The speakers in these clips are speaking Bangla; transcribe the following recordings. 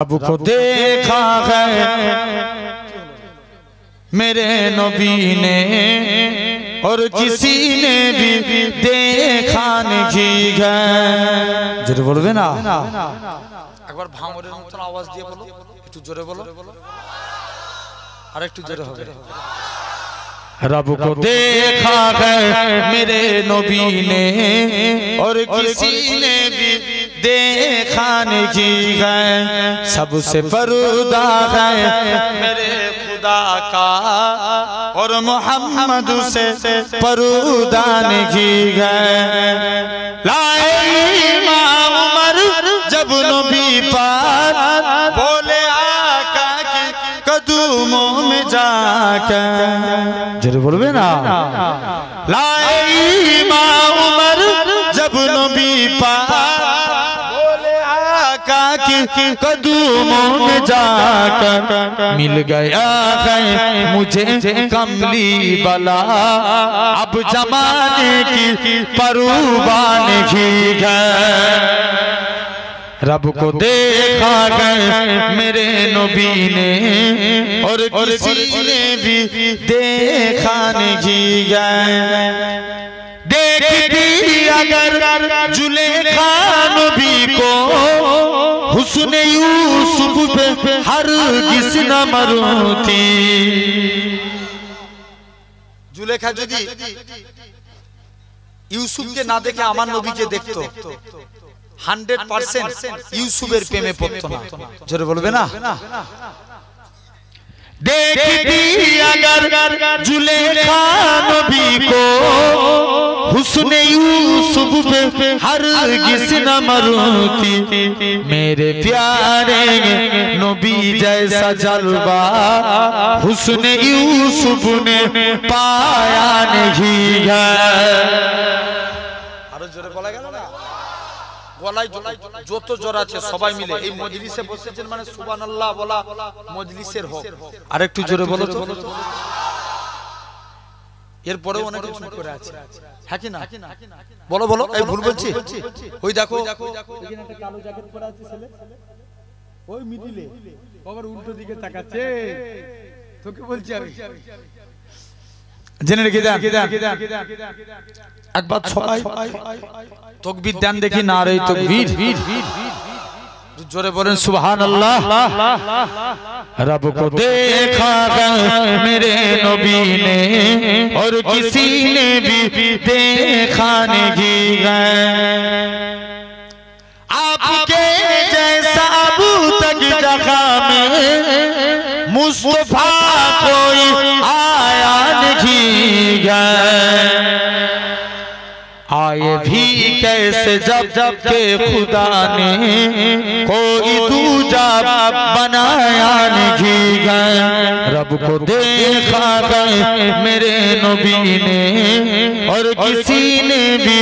रब को देखा है मेरे नबी ने और किसी ने भी देखा नहीं है। जोरे बोलबे ना एक बार भांगरेर মতন आवाज দিয়ে বলো, একটু জোরে বলো, আর একটু জোরে হবে। रब को देखा है मेरे नबी ने और किसी ने भी देखा नहीं है। सबसे पर्दा है मेरे खुदा का और मोहम्मद से पर्दा नहीं है। लाए इमाम उमर जब नबी पाक बोले आका की कदमों में जाकर, जरूर बोलबे ना, लाए इमाम उमर जब नबी पाक बोले आका की कदमों में जाकर, मिल गया है मुझे कमली बला, अब जमाने की परवाह नहीं है। रब को देखा है मेरे नबी ने और किसी ने भी देखा नहीं है। देखती अगर जुलेखा नबी को हुस्न यूसुफ पे हरगिज़ न मरती। जुलेखा यदि यूसुफ के ना देखे आमार नबी के देखतो 100% यूसुफेर प्रेमे पड़तो ना। जोरे बोलबे ना, देखती अगर जुलेखा नबी को हुस्न यूसुफ पे हरगिज़ न मरती। मेरे प्यारे नबी जैसा जलवा हुस्न यूसुफ ने पाया नहीं है। आरो जोरे बोला गेल ना, গলায় যত জ্বর আছে সবাই মিলে এই মজলিসে বসেছেন মানে সুবহানাল্লাহ বলা মজলিসের হক। আরেকটু জোরে বলো তো, এরপরেও অনেকে চুপ করে আছে, হ্যাঁ কি না? বলো বলো, এই ভুল বলছি? ওই দেখো এখানে একটা কালো জ্যাকেট পরে আছে ছেলে, ওই মিডিলে আবার উল্টো দিকে তাকাচ্ছে, তোকে বলছি আমি জেনে রেখে দেন। একবার সবাই তকবীর দেন দেখি, নারে তকবীর, जोरे बोलें सुभान अल्लाह। रब को देखा है मेरे नबी ने और किसी ने भी देखा नहीं है। आपके जैसा अब तक जगह में मुस्तफा कोई आया नहीं है। आए भी कैसे जब जब के खुदा ने कोई दूजा बनाया नहीं है। रब को देखा है मेरे नबी ने और किसी ने भी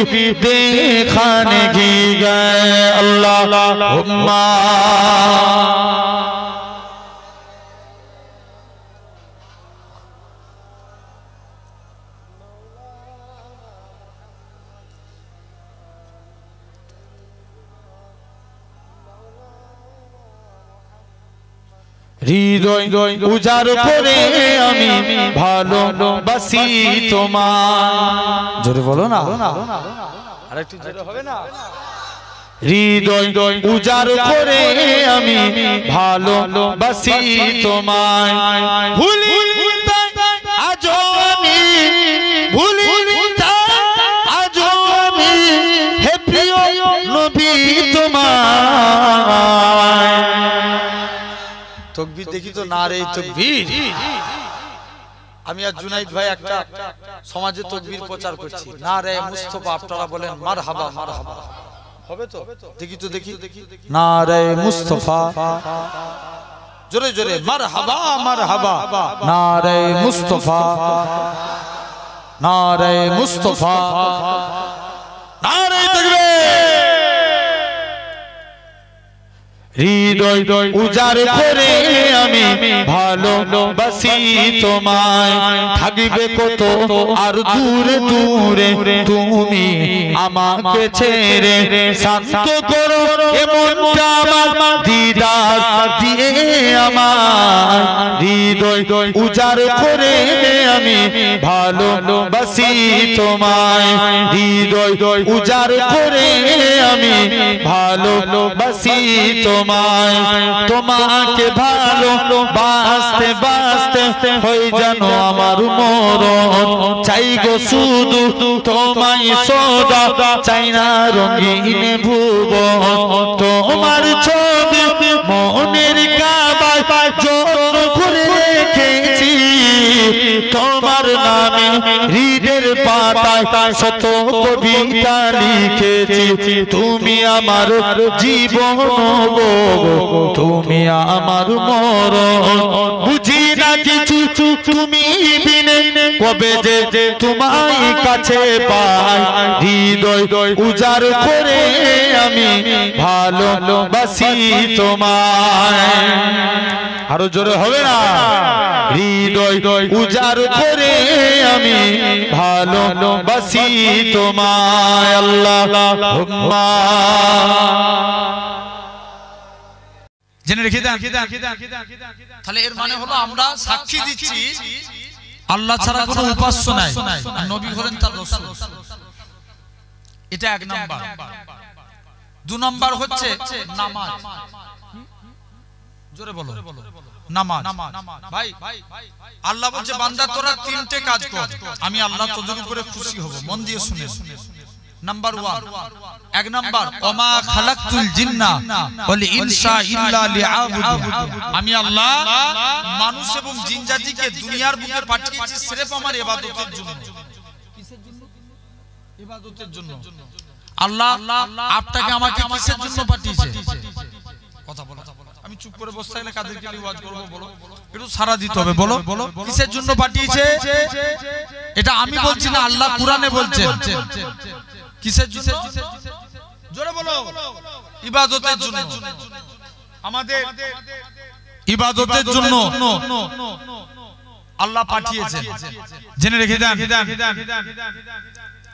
देखा नहीं है। अल्लाहुम्मा হৃদয় উজাড় করে আমি ভালোবাসি তোমায়। জোরে বলো না, আরেকটু জোরে হবে না? হৃদয় উজাড় করে আমি ভালোবাসি তোমায়, ভুলি আজও আমি ভুলি আজও আমি হে প্রিয় নবী তোমায়। তকবীর দেখি তো, নারে তকবীর। আমি আর জুনাইদ ভাই একটা সমাজে তকবীর প্রচার করছি, নারে মুস্তাফা, আপনারা বলেন মারহাবা মারহাবা, হবে তো? দেখি তো দেখি, নারে মুস্তাফা, জোরে জোরে মারহাবা মারহাবা, নারে মুস্তাফা, নারে মুস্তাফা, নারে তকবীর। হৃদয় উজাড় করে আমি ভালোবাসি তোমায় থাকবে কত আর দূরে দূরে তুমি আমাকে ছেড়ে শান্ত করো এমনটা আমার দিদার দিয়ে আমার হৃদয় উজাড় করে আমি ভালোবাসি তোমায় হৃদয় উজাড় করে আমি ভালোবাসি তোমায় তোমাকে ভালোবাসতে বাসতে হয়ে জানো আমার মরণ চাই গো শুধু তোমায় সদা চাই না রঙিন ভুবন তোমার ছবি মনের কাবায় যত্ন করে রেখেছি তোমার নামে হৃদের পাতায় শত কবিতা লিখেছি তুমি আমার জীবন গো তুমি আমার মরণ বুঝি না কিছু তুমি বিনে কবে যে তোমায় কাছে পাই হৃদয় উজাড় করে আমি ভালোবাসি তোমায় আরো জোরে হবে না হৃদয় উজাড় করে আমি ভালোবাসি তোমায় আল্লাহুম্মা জেনে রেখে দেন তাহলে এর মানে হলো আমরা সাক্ষী দিচ্ছি আল্লাহ ছাড়া কোনো উপাস্য নাই আর নবী হলেন তার রাসূল এটা এক নাম্বার দুই নাম্বার হচ্ছে নামাজ জোরে বলো নামাজ ভাই আল্লাহ বলছে বান্দা তোরা তিনটে কাজ কর আমি আল্লাহ তোদের উপরে খুশি হব মন দিয়ে শুনে নাম্বার 1 এক নাম্বার ওমা খালাকতুল জিন্না ওয়াল ইনসা ইল্লা লিআবুদুন আমি আল্লাহ মানুষ এবং জিন জাতিকে দুনিয়ার বুকে পাঠিয়েছি সির্ফ আমার ইবাদতের জন্য কিসের জন্য ইবাদতের জন্য আল্লাহ আপনাকে আমাকে কিসের জন্য পাঠিয়েছে কথা বলো আমি চুপ করে বসে থাকলে কাদেরকে নিয়ে ওয়াজ করব বলো একটু সারা দিতে হবে বলো কিসের জন্য পাঠিয়েছে এটা আমি বলছি না আল্লাহ কোরআনে বলছেন কিসের জন্য জোরে বলো ইবাদতের জন্য আমাদের ইবাদতের জন্য আল্লাহ পাঠিয়েছেন জেনে রেখে দেন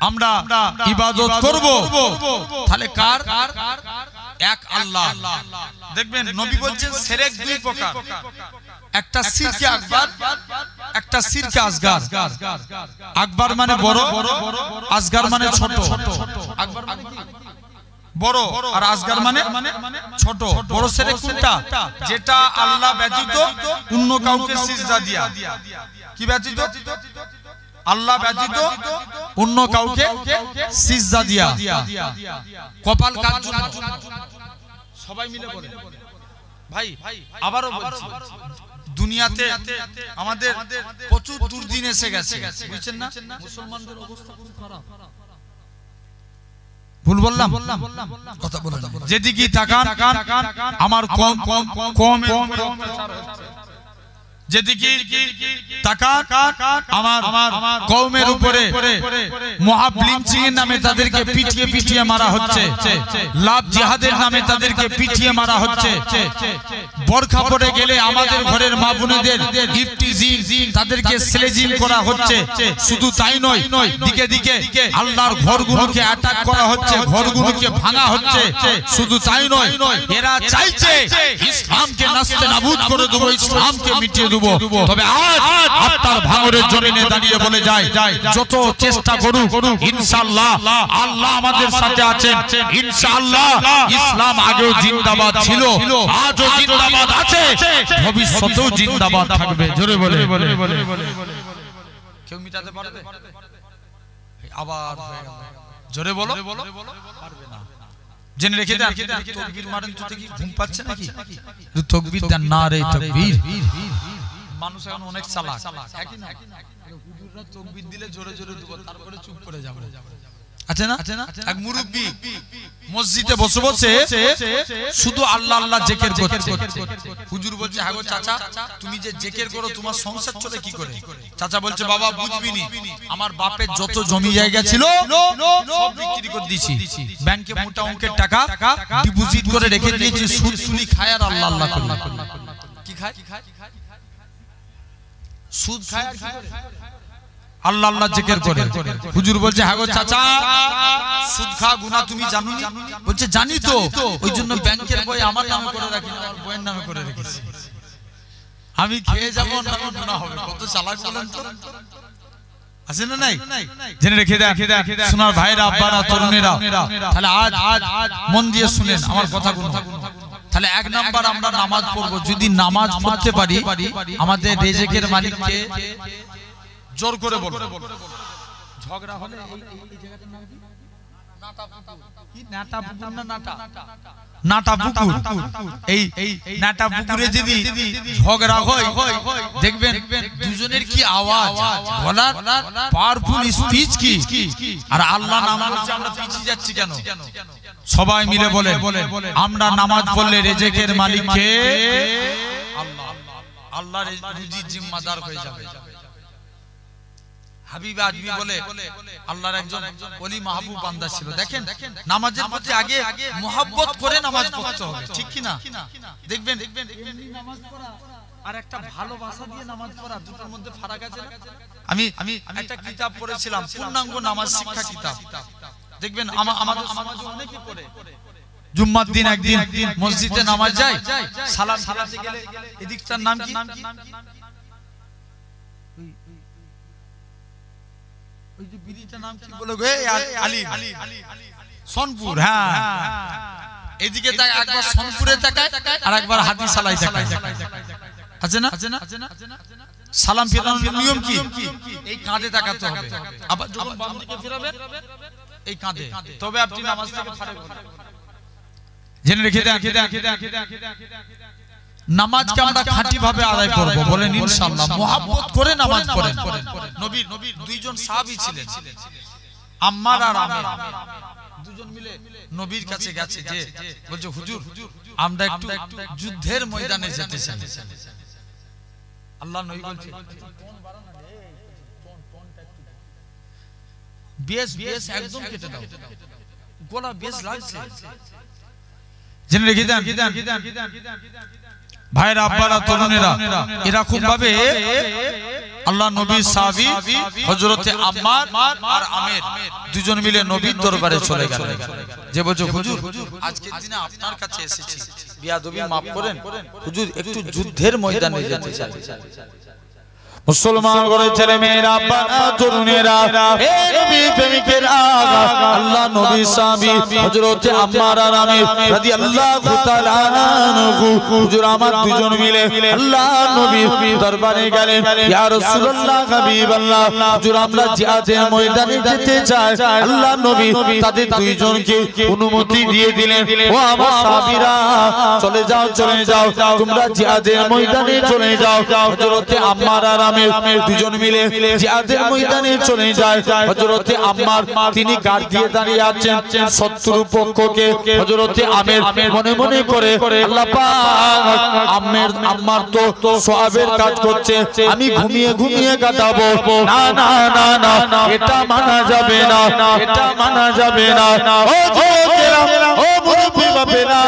আমরা ইবাদত করব তাহলে কার এক আল্লাহ দেখবেন নবী বলছেন শিরক দুই প্রকার একটা শিরকে আকবার একটা শিরকে আসগার আকবার মানে বড় আসগার মানে ছোট আকবার মানে কি বড় আর আসগার মানে ছোট বড় শিরক কোনটা যেটা আল্লাহ ব্যতীত অন্য কাউকে সিজদা দিয়া কি ব্যতীত আল্লাহ ব্যতীত অন্য কাউকে সিজদা দিয়া কপাল কার জন্য সবাই মিলে বলে ভাই আবারও বলছি দুনিয়াতে আমাদের প্রচুর দুর্দিন এসে গেছে বুঝছেন না মুসলমানদের অবস্থা খুব খারাপ ভুল বললাম কথা বলেন যেদিকে তাকান আমার কম যেদিকে তাকান আমার কওমের উপরে মুহাব লিঞ্চিং এর নামে তাদেরকে পিটিয়ে মারা হচ্ছে লাভ জিহাদের নামে তাদেরকে পিটিয়ে মারা হচ্ছে বরখা পরে গেলে আমাদের ঘরের মা বোনেদের ইফতিজিং তাদেরকে স্লেজিং করা হচ্ছে শুধু তাই নয় দিকে দিকে আল্লাহর ঘরগুলোকে অ্যাটাক করা হচ্ছে ঘরগুলোকে ভাঙা হচ্ছে শুধু তাই নয় এরা চাইছে ইসলামকে নাস্তে নাবুদ করে দেব ইসলামকে মিটিয়ে দেব তবে আজ আপনার ভাঙরের জমিনে দাঁড়িয়ে বলে যায় যত চেষ্টা করুক ইনশাআল্লাহ আল্লাহ আমাদের সাথে আছেন ইনশাআল্লাহ ইসলাম আগেও জিন্দাবাদ ছিল আজও জিন্দাবাদ আছে ভবিষ্যতেও জিন্দাবাদ থাকবে জোরে বলে কেউ মিটাতে পারবে আবার জোরে বলো পারবে না জেনে রেখে দেন তাকবীর মারেন তো দেখি ঘুম পাচ্ছে নাকি তাকবীর দেন নারে তাকবীর মানুষ এখন অনেক চালাক একই না হুজুররা তাকবীর দিলে জোরে জোরে দেব তারপরে চুপ করে যাব আছে না? এক মুরব্বি মসজিদে বসে বসে শুধু আল্লাহ আল্লাহ জিকির করছে। হুজুর বলছে, হ্যাঁ গো চাচা, তুমি যে জিকির করো তোমার সংসার চলে কি করে? চাচা বলছে, বাবা বুঝবিনি, আমার বাপের যত জমি জায়গা ছিল সব বিক্রি করে দিয়েছি, ব্যাংকে মোটা অঙ্কের টাকা ডিপোজিট করে রেখে দিয়েছি, সুদ তুলি খায় আর আল্লাহ আল্লাহ করে। কি খায়? সুদ খায় আর আল্লাহ আল্লাহ জিকির করে। হুজুর বলছে, হ্যাঁ গো চাচা, সুদ খাওয়া গুনাহ তুমি জানো না? বলছে, জানি তো, ওই জন্য ব্যাংকের বই আমার নামে করে রাখি না, আমার বইয়ের নামে করে রেখেছি। আমি খেয়ে যাবো না, গুনাহ হবে। কত চালাক বলেন তো, আছে না নাই? জেনে রেখে দেখ সোনার ভাইরা, আব্বারা, তরুণেরা, তাহলে আজ মন দিয়ে শুনেন আমার কথাগুলো। তাহলে এক নাম্বার আমরা নামাজ পড়বো। যদি নামাজ পড়তে পারি, আমাদের রিজিকের মালিককে জোর করে বলবো। ঝগড়া হলে এই জায়গাটার নাম কি? নাটা পুকুর না নাটা পুকুর। এই নাটা পুকুরে যদি ঝগড়া হয়, দেখবেন দুজনের কি আওয়াজ, গলার পাওয়ারফুল স্পিচ কি, আর আল্লাহ নাম বলছে আমরা পিছিয়ে যাচ্ছি কেন? সবাই মিলে বলে, আমরা নামাজ পড়লে রিজিকের মালিককে আল্লাহ, আল্লাহর রুজির জিম্মাদার হয়ে যাবে। হাবিব আজমি বলে আল্লাহর একজন ওলি মাহবুব বান্দা ছিল। দেখেন, নামাজের প্রতি আগে মুহাব্বত করে নামাজ পড়তে হবে, ঠিক কি না? দেখবেন এমনি নামাজ পড়া আর একটা ভালোবাসা দিয়ে নামাজ পড়া, দুটোর মধ্যে ফারাক আছে না? আমি একটা কিতাব পড়েছিলাম, পূর্ণাঙ্গ নামাজ শিক্ষা কিতাব। দেখবেন আমাদের সমাজে অনেকেই পড়ে, জুম্মার দিন একদিন মসজিদে নামাজ যায়, সালাম সালাতে গেলে এদিকটার নাম কি? ওই যে বিড়িটার নাম কি বলে গো? আলিম, সোনপুর। হ্যাঁ, এদিকে তাকায়, একবার সোনপুরে তাকায় আর একবার হাতি সালাই তাকায়, আছে না? সালাম ফেরানোর নিয়ম কি? এই কাঁধে তাকাতে হবে, আবার যখন বাম দিকে ফেরাবেন এই কাঁধে, তবে আপনি নামাজ থেকে ফারাক হবেন। জেনে রেখে দেন, নামাজকে আমরা খাঁটি ভাবে আদায় করব, বলেন ইনশাআল্লাহ। মুহাব্বত করে নামাজ পড়েন। নবীর দুইজন সাহাবী ছিলেন, আম্মার আর আমের, দুজন মিলে নবীর কাছে গেছে, যে বলছে, হুজুর আমরা একটু যুদ্ধের ময়দানে যেতে চাই। আল্লাহ নবী বলছে, বেশ একদম কেটে দাও, গলা বেশ লাগছে। জেনে রেখে দেন ভাইরা, আব্বারা, তরুণেরা, এরকম ভাবে আল্লাহ নবীর সাহাবী হযরতে আম্মার আর আমের দুজন মিলে নবীর দরবারে চলে গেলেন। যে বলছে, হুজুর আজকের দিনে আপনার কাছে এসেছি, বিয়াদবি maaf করেন, হুজুর একটু যুদ্ধের ময়দানে যেতে চাই। মুসলমান করে ছেলে মেয়েরা, বাবা তরুণেরা, হে নবী প্রেমিকেরা, আল্লাহ নবী সাহাবী হযরতে আম্মার আর আমের রাদিয়াল্লাহু তাআলা আনহু, হুজুর আমার দুজন মিলে আল্লাহ নবীর দরবারে গেলেন। ইয়া রাসূলুল্লাহ, হাবিবাল্লাহ, হুজুর আমরা জিহাদের ময়দানে যেতে চাই। আল্লাহ নবী তাদের দুইজনকে অনুমতি দিয়ে দিলেন, ও আমার সাহাবীরা, চলে যাও তোমরা জিহাদের ময়দানে চলে যাও। হযরতে আম্মার আর দুজন মিলে জিহাদের ময়দানে চলে যায়। হযরতে আম্মার তিনি গার্ড দিয়ে দাঁড়িয়ে আছেন শত্রু পক্ষকে। হযরতে আমের মনে মনে করে, আল্লাহ পাক, আম্মার তো সওয়াবের কাজ করছে, আমি ঘুমিয়ে কাটাবো। না না না না, এটা মানা যাবে না, এটা মানা যাবে না। ও যুবকেরা, ও মুরব্বি বাপেরা,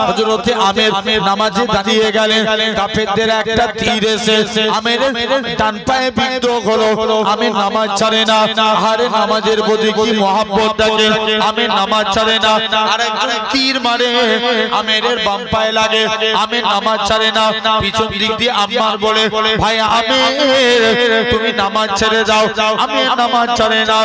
হযরতে আমের নামাজে দাঁড়িয়ে গেলেন। কাফেরদের একটা তীর এসে আমের ডান পায়ে বিদ্ধ হলো। আমের নামাজ ছাড়ে না, আরে নামাজের প্রতি কি মহব্বত থাকে, আমের নামাজ ছাড়ে না। আরেকজন তীর মারে, আমের বাম পায়ে লাগে, আমের নামাজ ছাড়ে না। পিছন দিক দিয়ে আম্মার বলে, ভাই আমের তুমি নামাজ ছেড়ে যাও, আমের নামাজ ছাড়ে না।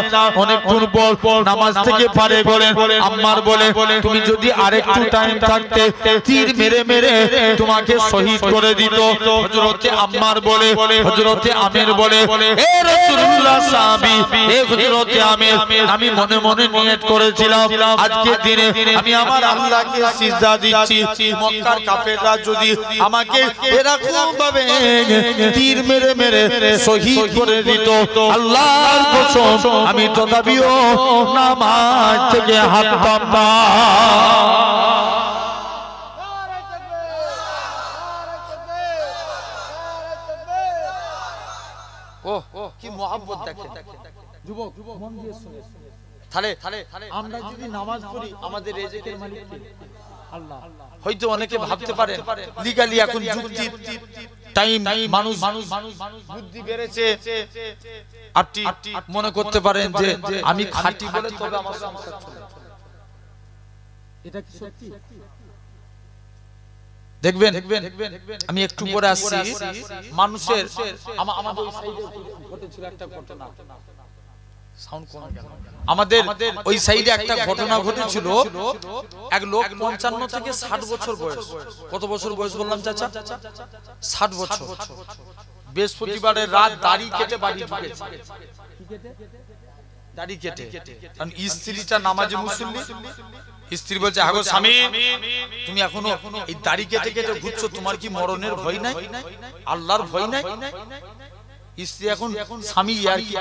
অনেকক্ষণ পর নামাজ থেকে পারে বলেন, আম্মার বলে, তুমি যদি যদি আরেকটু টাইম থাকতে তীর মেরে মেরে তোমাকে শহীদ করে দিত। হযরতে আম্মার বলে, হযরতে আমির বলে, এ রাসূলুল্লাহ সাহাবী, এ হযরতে আমির, আমি মনে মনে নিয়ত করেছিলাম আজকের দিনে আমি আমার আল্লাহকে সিজদা দিচ্ছি। মক্কার কাফেররা যদি আমাকে এরকম ভাবে তীর মেরে মেরে শহীদ করে দিত, আল্লাহর কসম আমি তথাপিও নামাজ থেকে হাঁটতাম না। কি মহব্বত দেখেন যুবক, মন দিয়ে শুনে। তাহলে আমরা যদি নামাজ পড়ি আমাদের রিজিকের মালিক কে? আল্লাহ। হয়তো অনেকে ভাবতে পারে লিগালি এখন যুক্তি টাইম মানুষ বুদ্ধি বেড়েছে, আপনি মনে করতে পারেন যে আমি খাঁটি বলে তবে আমার সংসার চলে। এটা কি সত্যি? দেখবেন আমি একটু পরে আসছি, মানুষের আমাদের ওই সাইডে ঘটেছিল একটা ঘটনা। সাউন্ড কম গেল। আমাদের ওই সাইডে একটা ঘটনা ঘটেছিল। এক লোক 55 থেকে 60 বছর বয়স। কত বছর বয়স বললাম চাচা? 60 বছর। বৃহস্পতিবারের রাত দাড়ি কেটে বাড়ি ঢুকেছে। কি কেটে? দাড়ি কেটে। কারণ স্ত্রীটা নামাজি মুসল্লি। স্ত্রী বলছে, আগো স্বামী, তুমি এখনো এই দাড়ি কেটে কেটে ঘুরছো, তোমার কি মরণের ভয় নাই? আল্লাহর ভয় নাই? স্ত্রী এখন স্বামী আর কি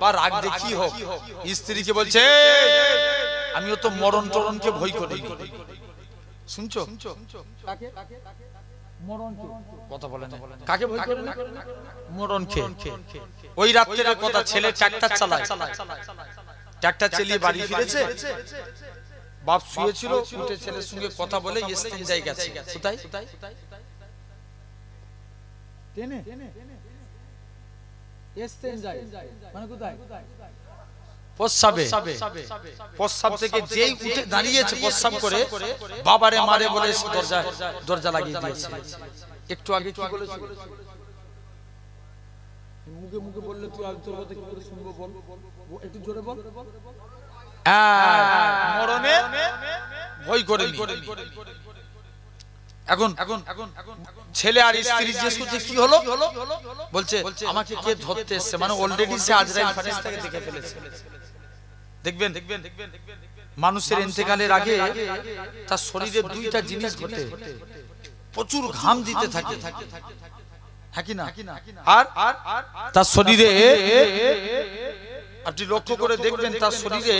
বা রাগ দেখি হোক, স্ত্রীকে বলছে, আমিও তো মরণ টরণকে ভয় করি। শুনছো? কথা বলে না, কাকে ভয় করে না? মরণকে। ওই রাত্রের কথা, ছেলে ট্রাক্টর চালায়, ট্রাক্টর চালিয়ে বাড়ি ফিরেছে, বাপ শুয়েছিল, উঠে ছেলের সঙ্গে কথা বলে ইস্তেঞ্জায় গেছে। কোথায়? টেনে ইস্তেঞ্জায় মানে কোথায়? প্রস্রাবে। প্রস্রাব থেকে যেই উঠে দাঁড়িয়েছে প্রস্রাব করে, বাবারে মারে বলে দরজা লাগিয়ে দিয়েছে। একটু আগে কি বলেছিল? মুখে মুখে বললে তুই আর তোর কথা কি করে শুনবো? বল, একটু জোরে বল। মরণে ভয় করে। এখন ছেলে আর স্ত্রী জিজ্ঞেস করছে কি হলো? বলছে আমাকে কে ধরতে এসছে, মানে অলরেডি সে আজরাইল ফেরেশতাকে দেখে ফেলেছে। দেখবেন মানুষের ইন্তেকালের আগে তার শরীরে দুইটা জিনিস ঘটে, প্রচুর ঘাম দিতে থাকে, হ্যাঁ কি না? আর তার শরীরে আপনি লক্ষ্য করে দেখবেন তার শরীরে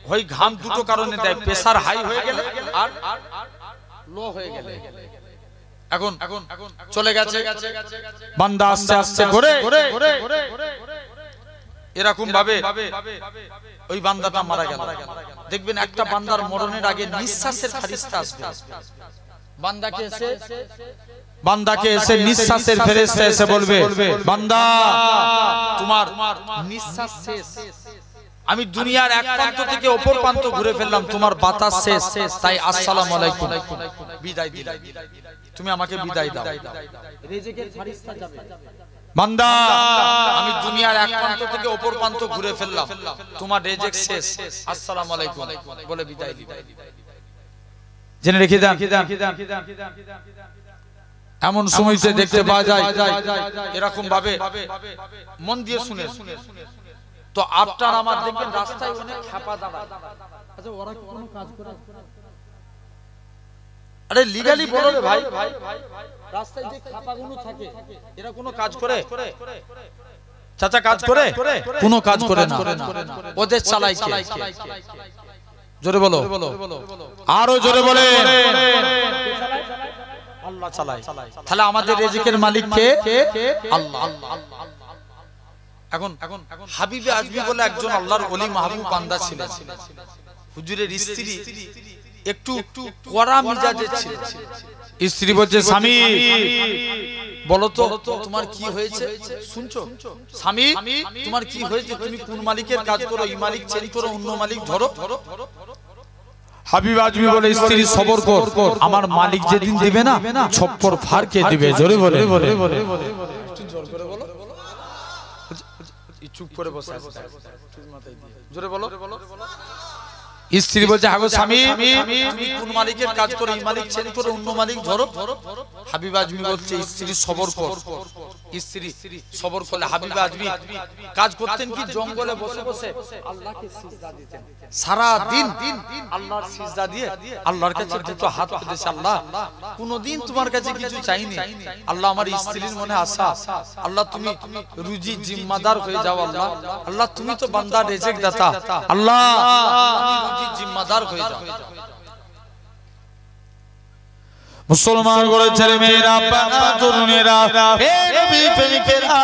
হয় ঘাম দুটো কারণে দেয়, প্রেসার হাই হয়ে গেলে আর লো হয়ে গেলে। এখন চলে গেছে বান্দা আস্তে আস্তে করে এরকম ভাবে ওই বান্দাটা মারা গেল। দেখবেন একটা বান্দার মরণের আগে নিঃশ্বাসের ফেরেশতা আসবে, বান্দাকে এসে নিঃশ্বাসের ফেরেশতা এসে বলবে, বান্দা তোমার নিঃশ্বাস শেষ, আমি দুনিয়ার এক প্রান্ত থেকে অপর প্রান্ত ঘুরে ফেললাম, তোমার বাতাস শেষ, তাই আসসালামু আলাইকুম, বিদায় দিলাম, তুমি আমাকে বিদায় দাও। রিজিকের ফেরেশতা যাবে, বান্দা আমি দুনিয়ার এক প্রান্ত থেকে অপর প্রান্ত ঘুরে ফেললাম, তোমার রিজিক শেষ, আসসালামু আলাইকুম বলে বিদায় দিলাম। জেনে রেখে দেন, এমন সময়তে দেখতে পাওয়া যায় এরকম ভাবে, মন দিয়ে শুনে। তো আপনার আমার দেখবেন রাস্তায় অনেক খেপা দাঁড়ায়, আচ্ছা ওরা কি কোনো কাজ করে? আরে লিগালি বলো রে ভাই, রাস্তায় যে খেপাগুলো থাকে এরা কোনো কাজ করে? চাচা কাজ করে? কোনো কাজ করে না, ওদের চালায় কে? জোরে বলো, আরো জোরে বলে। আল্লাহ চালায়। তাহলে আমাদের রিজিকের মালিক কে? আল্লাহ। এখন হাবিবে আজমি বলে একজন আল্লাহর ওলি মাহবুব বান্দা ছিলেন। হুজুরের স্ত্রী একটু কড়া মেজাজের ছিল। স্ত্রী বলছে, স্বামী বলো তো তোমার কি হয়েছে? শুনছো স্বামী, তোমার কি হয়েছে? তুমি কোন মালিকের কাজ করো? এই মালিক চেঞ্জ করো, অন্য মালিক ধরো। হাবিব আজমি বলে, স্ত্রী সবর কর, আমার মালিক যেদিন দিবে না ছপ্পর ফাড়কে দিবে। জোরে বলে, জোর করে বলো, চুপ করে বসে আছে, জোরে বলো। স্ত্রী বলছে হাগো স্বামী তুমি কোন মালিকের কাজ করো, এই মালিক ছেড়ে করে অন্য মালিক ধরো। হাবিব আজমি বলছে স্ত্রী সবর কর। স্ত্রী সবর করলে হাবিব আজমি কাজ করতেন কি জঙ্গলে বসে বসে আল্লাহকে সিজদা দিতেন, সারা দিন আল্লাহর সিজদা দিয়ে আল্লাহর কাছে দুটো হাত পেতেছে, আল্লাহ কোনদিন তোমার কাছে কিছু চাইনি, আল্লাহ আমার স্ত্রীর মনে আশা, আল্লাহ তুমি রুজি জিম্মাদার হয়ে যাও, আল্লাহ আল্লাহ তুমি তো বান্দা রিজিক দাতা, আল্লাহ তুমি জিম্মাদার হয়ে যাও। মুসলমান করে ছেলে মেয়েরা বাবা তরুণেরা হে নবী প্রেমিকেরা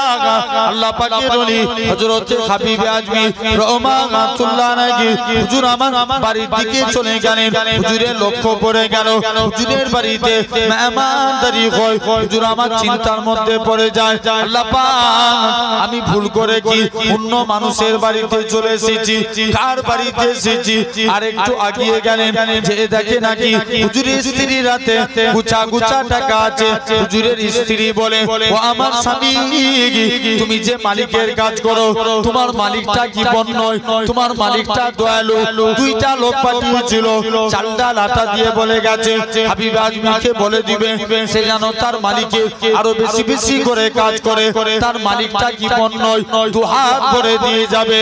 আল্লাহ পাকের ওলি হযরত হাবিব আজমি রহমাতুল্লাহ আলাইহি হুজুর আমার বাড়ির দিকে চলে গেলেন। হুজুরের লক্ষ্য পড়ে গেল হুজুরের বাড়িতে মেহমানদারি হয়। হুজুর আমার চিন্তার মধ্যে পড়ে যায়, আল্লাহ পাক আমি ভুল করে কি অন্য মানুষের বাড়িতে চলে এসেছি, কার বাড়িতে এসেছি। আর একটু আগিয়ে গেলেন যে দেখে নাকি হুজুরের স্ত্রী রাতে গুছা গুছা টাকা আছে। হুজুরের স্ত্রী বলে ও আমার স্বামী তুমি যে মালিকের কাজ করো তোমার মালিকটা কি বন্যয়, তোমার মালিকটা দয়ালু। দুইটা লোক পাঠিয়েছিল চালডা লাটা দিয়ে বলে গেছে হাবিব আজমিকে বলে দিবে সে যেন তার মালিকের আরো বেশি বেশি করে কাজ করে, তার মালিকটা কি বন্যয় দু হাত ভরে দিয়ে যাবে।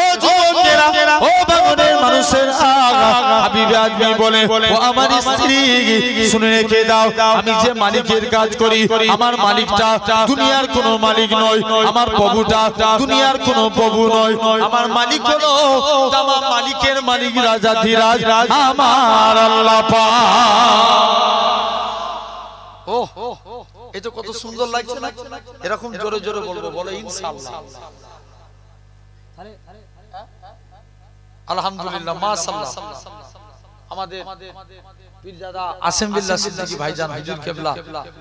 ও যুবকেরা ও বাগানের মানুষের হাবিব আজমি বলে ও আমার স্ত্রী শুনে রেখে দাও, আমি যে মালিকের কাজ করি আমার মালিকটা দুনিয়ার কোনো মালিক নয়, আমার প্রভুটা দুনিয়ার কোনো প্রভু নয়, আমার মালিক হলো তামাম মালিকের মালিক রাজাধিরাজ আমার আল্লাহ পাক। ও এই তো কত সুন্দর লাগছে না, এরকম জোরে জোরে বলবো, বলো ইনশাআল্লাহ, আলহামদুলিল্লাহ, মাশাআল্লাহ। আমাদের পীরজাদা আসেম বিল্লাহ সিদ্দিকী ভাইজান হুজুর কেবলা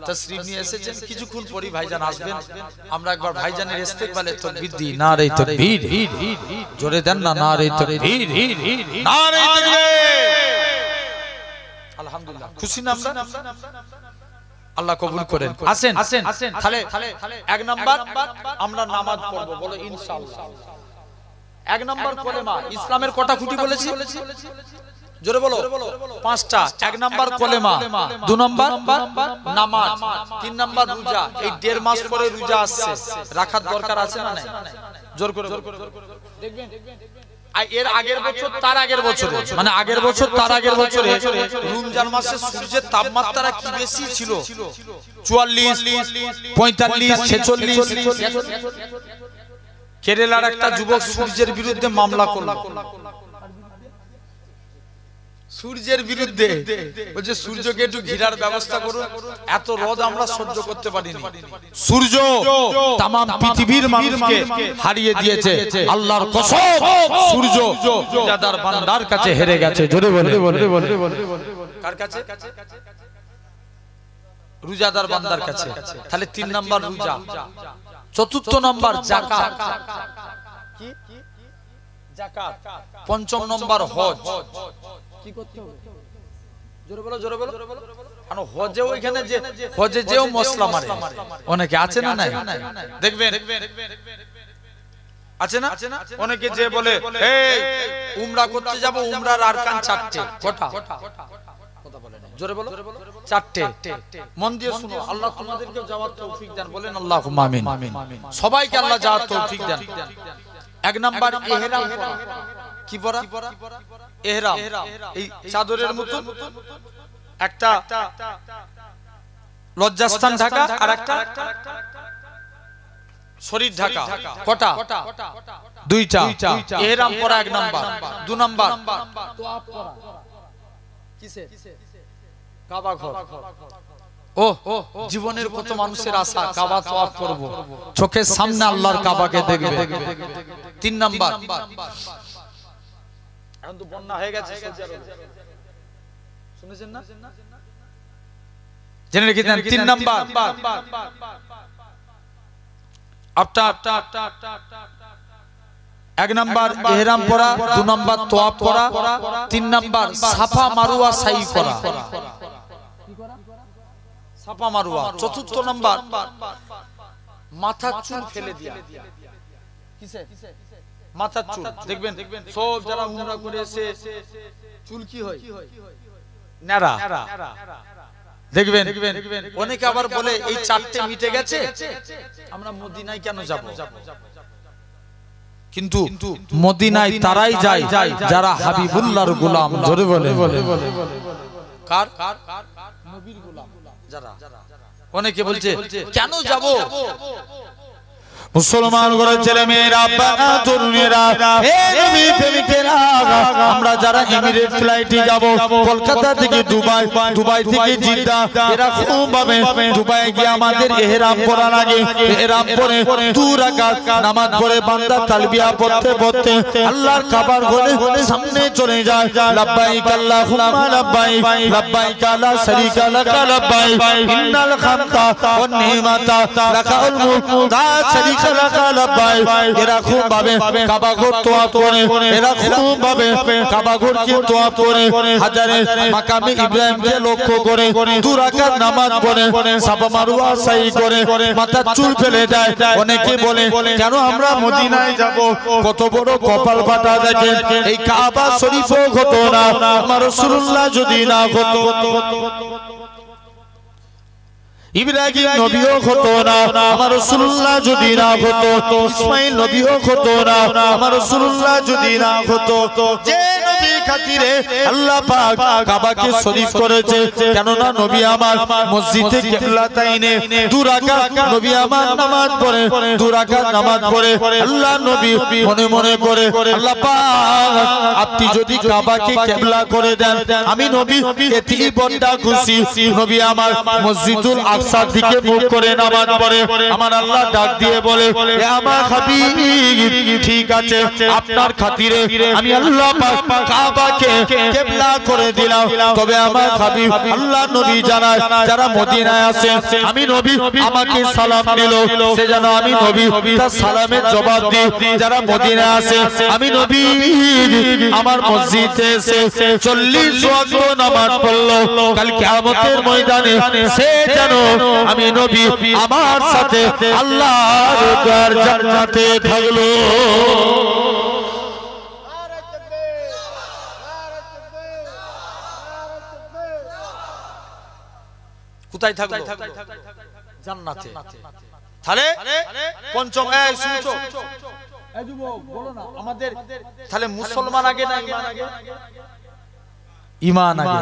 তাশরীফ নিয়ে এসেছেন, কিছুক্ষণ পরেই ভাইজান আসবেন। আমরা একবার ভাইজানের ইস্তেকবালে তাকবীর দিই, নারে তাকবীর, জোরে দেন না নারে তাকবীর, নারে তাকবীর। আলহামদুলিল্লাহ, খুশি না আমরা? আল্লাহ কবুল করেন। আসেন তাহলে এক নাম্বার আমরা নামাজ পড়ব, বলো ইনশাআল্লাহ। এক নাম্বার কলেমা, ইসলামের কটা খুঁটি বলেছি? জোরে বলো, পাঁচটা। এক নাম্বার কলেমা, দু নাম্বার নামাজ, তিন নাম্বার রোজা। এই 1.5 মাস পরে রোজা আসছে, রাখার দরকার আছে না নাই? জোর করে দেখবেন এর আগের বছর তার আগের বছরে, মানে আগের বছর তার আগের বছরে রমজান মাসে সূর্যের তাপমাত্রা কি বেশি ছিল? 44, 45, 46। কেরালার একটা যুবক সূর্যের বিরুদ্ধে মামলা করলো, সূর্যের বিরুদ্ধে, বলছে সূর্যকে একটু ঘিরার ব্যবস্থা করুন, এত রোদ আমরা সহ্য করতে পারিনি। সূর্য তামাম পৃথিবীর মানুষকে হারিয়ে দিয়েছে, আল্লাহর কসম সূর্য রোজাদার বান্দার কাছে হেরে গেছে। জোরে বলে, কার কাছে? রোজাদার বান্দার কাছে। তাহলে 3 নাম্বার রোজা, 4 নাম্বার যাকাত, কি যাকাত, 5 নাম্বার হজ। কি করতে হবে? জোরে বলো, জোরে বলো। কারণ হজে ওইখানে যে হজে যেও মশলা মারে অনেকে আছে না নাই? দেখবেন আছে না অনেকে যে বলে এই উমরা করতে যাব, উমরার আরকান 4টে। কটা? কথা বলে না, জোরে বলো। 4টে। মন দিয়ে শুনো, আল্লাহ তোমাদেরকে যাওয়ার তৌফিক দেন, বলেন আল্লাহুম্মা আমিন। সবাইকে আল্লাহ যাওয়ার তৌফিক দেন। এক নাম্বার ইহরাম পরা। কি পরা? ইহরাম, এই চাদরের মতো একটা লজ্জাস্থান ঢাকা আর একটা শরীর ঢাকা। কটা? 2টা। ইহরাম পরা 1 নাম্বার। 2 নাম্বার তোয়াফ করা। কিসে? কাবা ঘর। ও জীবনের কত মানুষের আশা কাবা তোয়াফ করব, চোখের সামনে আল্লাহর কাবাকে দেখবে। 3 নাম্বার, এখন তো বন্যা হয়ে গেছে, শুনেছেন না? জেনে রেখে দেন। 3 নাম্বার আপনার 1 নাম্বার ইহরাম পরা, 2 নাম্বার তোয়াফ করা, 3 নাম্বার সাফা মারওয়া সাই করা। সাফা মারওয়া। 4 নাম্বার মাথার চুল ফেলে দেয়া। কিসে? মাথার চুল দেখবেন সব যারা উমরা করে এসে চুল কি হয় ন্যাড়া দেখবেন অনেকে আবার বলে এই চারটে মিটে গেছে আমরা মদিনায় কেন যাব কিন্তু মদিনায় তারাই যায় যারা হাবিবুল্লাহর গোলাম জোরে বলে কার নবীর গোলাম যারা অনেকে বলছে কেন যাব মুসলমান ঘরের ছেলে মেয়েরা তরুণেরা হে নবী প্রেমিকেরা আমরা যারা এমিরেট ফ্লাইটে যাব কলকাতা থেকে দুবাই দুবাই থেকে জিদ্দা এরকম ভাবে দুবাই গিয়ে আমাদের ইহরাম পরা লাগে ইহরাম পরে 2 রাকাত নামাজ পড়ে বান্দা তালবিয়া পড়তে পড়তে আল্লাহর কাবার ঘরে সামনে চলে যায় লাব্বাইক আল্লাহুম্মা লাব্বাইক লাব্বাইক লা শারীকা লাকা লাব্বাইক ইন্নাল হামদা ওয়ান নি'মাতা লাকাল মুলক লা শারীকা এরকম ভাবে কাবা ঘর তোয়াফ করে এরকম ভাবে কাবা ঘরকে তোয়াফ করে হাজারে মাকামে ইব্রাহিমকে লক্ষ্য করে 2 রাকাত নামাজ পড়ে সাফা মারওয়া সাই করে মাথার চুল ফেলে দেয় অনেকে বলে কেন আমরা মদিনায় যাব কত বড় কপাল ফাটা দেখেন এই কাবা শরীফও হতো না আমার রাসূলুল্লাহ যদি না হতো ইব্রাহিম নবীও হতো না আমার রাসূলুল্লাহ যদি না হতো ইসমাঈল নবীও হতো না আমার রাসূলুল্লাহ যদি না হতো যে নবী খাতিরে আল্লাহ পাক কাবাকে শরীফ করেছে কেন না নবী আমার মসজিদে কিবলাতাইনে 2 রাকাত নবী আমার নামাজ পড়ে 2 রাকাত নামাজ পড়ে আল্লাহ নবী মনে মনে করে আল্লাহ পাক আপনি যদি কাবাকে কিবলা করে দেন আমি নবী এতেই বড় খুশি নবী আমার মসজিদুল আকসার দিকে মুখ করে নামাজ পড়ে আমার আল্লাহ ডাক দিয়ে বলে হে আমার হাবিব ঠিক আছে আপনার খাতিরে আমি আল্লাহ পাক কাবাকে কিবলা করে দিলাম তবে আমার হাবিব আল্লাহ নবী জানায় যারা মদিনায় আসে আমি নবী আমাকে সালাম দিল সেজন্য আমি নবী তার সালামের জবাব দিই যারা মদিনায় আসে আমি নবী আমার মসজিদে এসে 40 ওয়াক্ত নামাজ পড়লো কাল কিয়ামতের ময়দানে সে যেন আমি নবী আমার সাথে আল্লাহর জান্নাতে থাকলো কোথায় থাকলো জান্নাতে তাহলে পঞ্চম এই শুনছো এই যুবক বলো না আমাদের তাহলে মুসলমান আগে না ঈমান আগে ঈমান আগে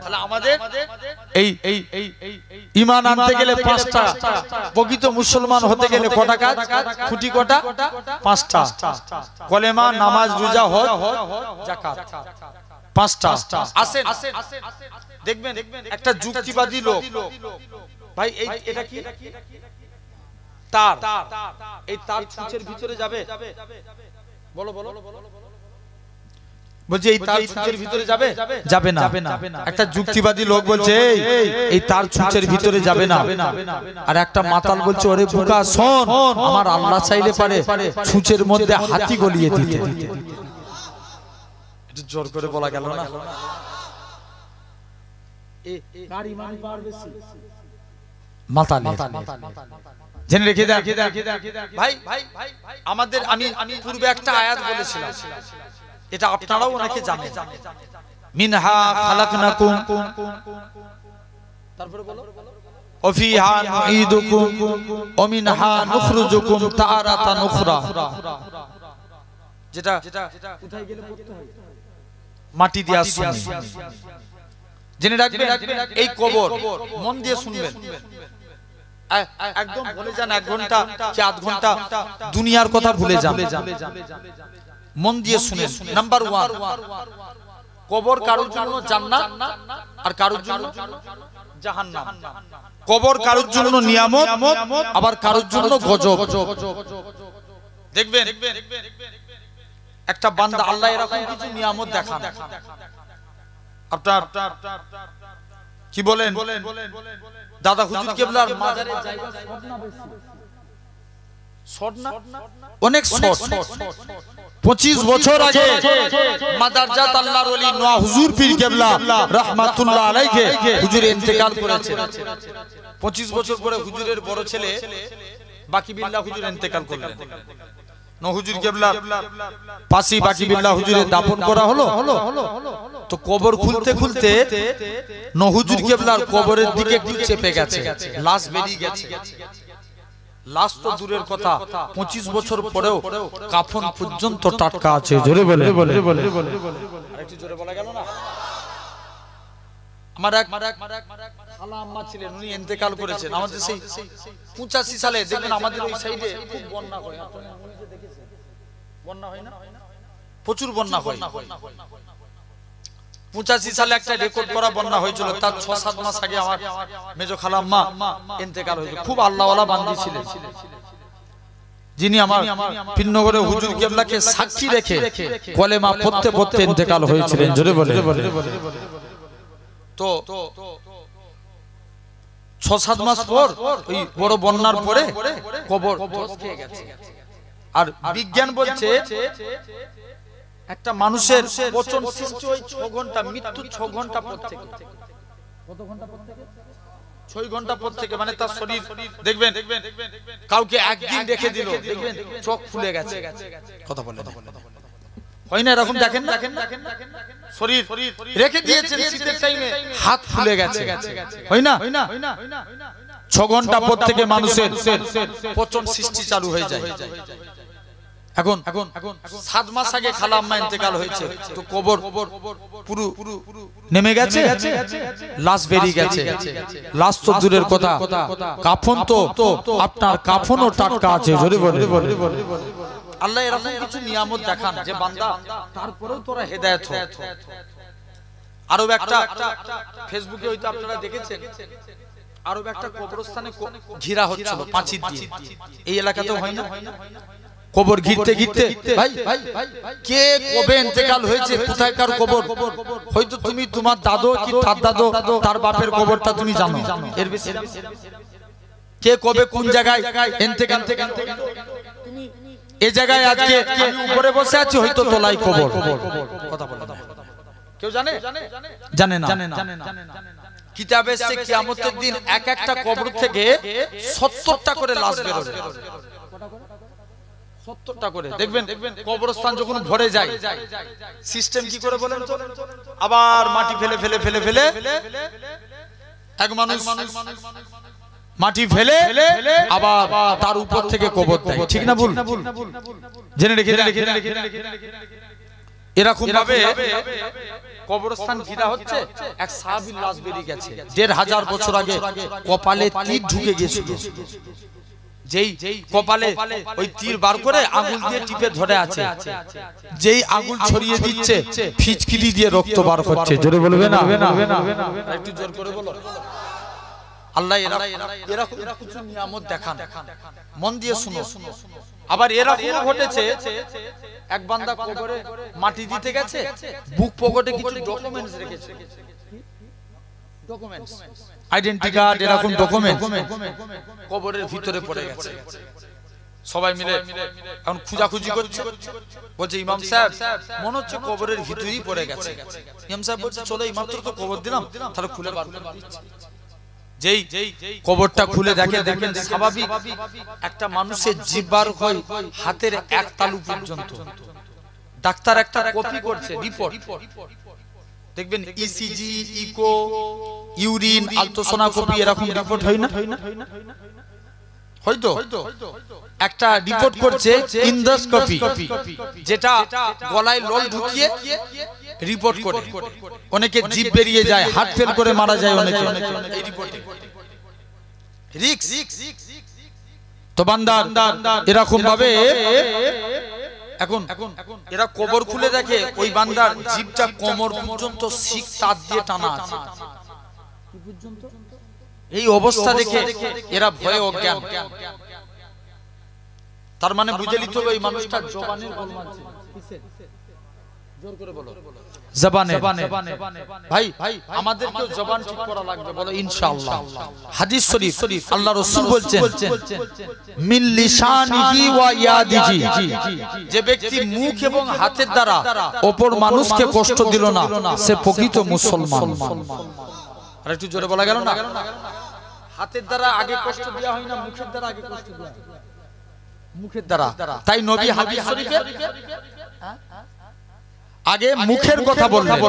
তাহলে আমাদের এই ঈমান আনতে গেলে 5টা প্রকৃত মুসলমান হতে গেলে কটা কাজ খুঁটি কটা 5টা কলেমা নামাজ রোজা হজ যাকাত 5টা আসেন দেখবেন একটা যুক্তিবাদী লোক ভাই এটা কি তার এই তার ছুঁচের ভিতরে যাবে বলো বলো বলছে এই তার ছুঁচের ভিতরে যাবে যাবে না একটা যুক্তিবাদী লোক বলছে এই তার ছুঁচের ভিতরে যাবে না আর একটা মাতাল বলছে ওরে বোকা শোন আমার আল্লাহ চাইলে পারে ছুঁচের মধ্যে হাতি গলিয়ে দিতে একটু জোর করে বলা গেল না কার ঈমান পাওয়ার বেশি মাতাল জেনে রেখে দেন ভাই আমাদের আমি পূর্বে একটা আয়াত বলেছিলাম এটা আপনারাও অনেকে জানেন মিনহা খালাকনাকুম তারপরে বলো ওয়াফিহা নুঈদুকুম ওয়া মিনহা নুখরিজুকুম তারাতান উখরা যেটা কোথায় গেলে পড়তে হয় মাটি দিয়ে আসুন জেনে রাখবেন এই কবর মন দিয়ে শুনবেন একদম ভুলে যান 1 ঘন্টা কি আধ ঘন্টা দুনিয়ার কথা ভুলে যান মন দিয়ে শুনেন নাম্বার 1 কবর কারোর জন্য জান্নাত আর কারোর জন্য জাহান্নাম কবর কারোর জন্য নিয়ামত আবার কারোর জন্য গজব দেখবেন একটা বান্দা আল্লাহ এরকম কিছু নিয়ামত দেখান আপনার কি বলেন দাদা হুজুর কেবলার মাজারের জায়গা শর্ট না অনেক শর্ট 25 বছর আগে মাদারজাত আল্লাহর ওলি নোয়া হুজুর পীর কেবলা রাহমাতুল্লাহ আলাইহি হুজুর ইন্তেকাল করেছেন 25 বছর পরে হুজুরের বড় ছেলে বাকি বিল্লাহ হুজুর ইন্তেকাল করলেন হুজুর কেবলা পাশি বাকি বিল্লাহ হুজুরের দাফন করা হলো। তো কবর খুলতে খুলতে হুজুর কেবলার কবরের দিকে একটু চেপে গেছে, লাশ বেরিয়ে গেছে। লাশ তো দূরের কথা, 25 বছর পরেও কাফন পর্যন্ত টাটকা আছে। জোরে বলে আরেকটু জোরে বলা গেল না। আমার এক খালা আম্মা ছিলেন, উনি ইন্তেকাল করেছেন আমাদের সেই 85 সালে। দেখবেন আমাদের ওই সাইডে খুব বন্যা হয়, আপনারা নিউজে দেখেছেন বন্যা হয় না, প্রচুর বন্যা হয়। 85 সালে একটা রেকর্ড করা বন্যা হয়েছিল, তার 6-7 মাস আগে আমার মেজো খালা আম্মা ইন্তেকাল হয়েছিল। খুব আল্লাহওয়ালা বান্দি ছিলেন, যিনি আমার পিন্নগরে হুজুর কেবলাকে সাক্ষী রেখে কলেমা পড়তে পড়তে ইন্তেকাল হয়েছিলেন। জোরে বলে। তো 6-7 মাস পর ওই বড় বন্যার পরে কবর ধস খেয়ে গেছে। আর বিজ্ঞান বলছে একটা মানুষের পচন সৃষ্টি হয় 6 ঘন্টা, মৃত্যু 6 ঘন্টা পর থেকে। কত ঘন্টা পর থেকে? 6 ঘন্টা পর থেকে। মানে তার শরীর দেখবেন, কাউকে একদিন রেখে দিল, দেখবেন চোখ ফুলে গেছে। কথা বলে হয় না এরকম? দেখেন না, শরীর রেখে দিয়েছেন শীতের টাইমে, হাত ফুলে গেছে। হয় না? 6 ঘন্টা পর থেকে মানুষের পচন সৃষ্টি চালু হয়ে যায়। এখন 7 মাস আগে খালা আম্মা ইন্তেকাল হয়েছে, তো কবর পুরো নেমে গেছে, লাশ বেরিয়ে গেছে। লাশ তো দূরের কথা, কাফন তো আপনার কাফনও টাটকা আছে। জোরে বলে। আল্লাহ এরকম কিছু নিয়ামত দেখান যে বান্দা তারপরেও তোরা হেদায়েত হ। আরব একটা ফেসবুকে হয়তো আপনারা দেখেছেন, আরব একটা কবরস্থানে ঘিরা হচ্ছিল পাঁচিল দিয়ে। এই এলাকাতেও হয় না? কবর ঘিরতে ঘিরতে ভাই কে কবে ইন্তেকাল হয়েছে, কোথায়কার কবর, হয়তো তুমি তোমার দাদু কি তার দাদু তার বাপের কবরটা তুমি জানো, এর বেশি কে কবে কোন জায়গায় ইন্তেকাল। এই জায়গায় আজকে আমি উপরে বসে আছি, হয়তো তোলাই কবর। কথা বলে কেউ জানে? জানে না। কিতাবে এসেছে কিয়ামতের দিন এক একটা কবর থেকে 70টা করে লাশ বেরোবে। 70টা করে। দেখবেন কবরস্থান যখন ভরে যায়, সিস্টেম কি করে বলেন তো? আবার মাটি ফেলে ফেলে ফেলে ফেলে এক মানুষ মাটি ফেলে আবার তার উপর থেকে কবর দেয়। ঠিক না ভুল? জেনে রেখে এরকম ভাবে কবরস্থান ঘিরা হচ্ছে। এক সাহাবীর লাশ বেরিয়ে গেছে 1500 বছর আগে, কপালে তীর ঢুকে গিয়েছিল। যেই কপালে ওই তীর বার করে আঙ্গুল দিয়ে টিপে ধরে আছে, যেই আঙ্গুল ছড়িয়ে দিচ্ছে ফিচকিলি দিয়ে রক্ত বার হচ্ছে। জোরে বলবে না? একটু জোর করে বলো। আল্লাহ এরকম কিছু নিয়ামত দেখান, মন দিয়ে শুনো। আবার এরকম ঘটেছে, এক বান্দা কবরে মাটি দিতে গেছে, বুক পকেটে কিছু ডকুমেন্টস রেখেছে, ডকুমেন্টস আইডেন্টি কার্ড, এরকম ডকুমেন্ট কবরের ভিতরে পড়ে গেছে। সবাই মিলে এখন খুঁজাখুঁজি করছে, বলছে ইমাম সাহেব মনে হচ্ছে কবরের ভিতরেই পড়ে গেছে। ইমাম সাহেব বলছে চলো, এইমাত্র তো কবর দিলাম, তাহলে খুলে বার করে দিচ্ছি। যেই কবরটা খুলে দেখে, দেখবেন স্বাভাবিক একটা মানুষের জিহ্বার হয় হাতের এক তালু পর্যন্ত। ডাক্তার একটা কপি করছে রিপোর্ট, দেখবেন ইসিজি, ইকো, ইউরিন, আলট্রাসোনোগ্রাফি, এরকম রিপোর্ট হয় না? হয়তো একটা রিপোর্ট করছে ইন্ডোস্কোপি, যেটা গলায় লোল ঢুকিয়ে রিপোর্ট করে। অনেকে জিভ বেরিয়ে যায়, হার্ট ফেল করে মারা যায় অনেকে এই রিপোর্টে। রিস্ক তো বান্দার এরকম ভাবে এখন এরা কবর খুলে দেখে ওই বান্দার জিভটা কোমর পর্যন্ত শিক তার দিয়ে টানা আছে। এই অবস্থা দেখে এরা ভয়ে অজ্ঞান। তার মানে বুঝে নিতে হবে এই মানুষটা জবানের গোলমাল ছিল। জোর করে বলো জবানে। ভাই আমাদেরকেও জবান ঠিক করা লাগবে, বলো ইনশাআল্লাহ। হাদিস শরীফ আল্লাহ রাসূল বলছেন মিন লিসানিহি ওয়া ইয়াদিহি, যে ব্যক্তি মুখ এবং হাতের দ্বারা অপর মানুষকে কষ্ট দিল না, সে প্রকৃত মুসলমান। আর একটু জোরে বলা গেল না? হাতের দ্বারা আগে কষ্ট দেওয়া হয় না, মুখের দ্বারা আগে কষ্ট দেওয়া হয়। মুখের দ্বারা। তাই নবী হাদিস শরীফে আগে মুখের কথা বললেন,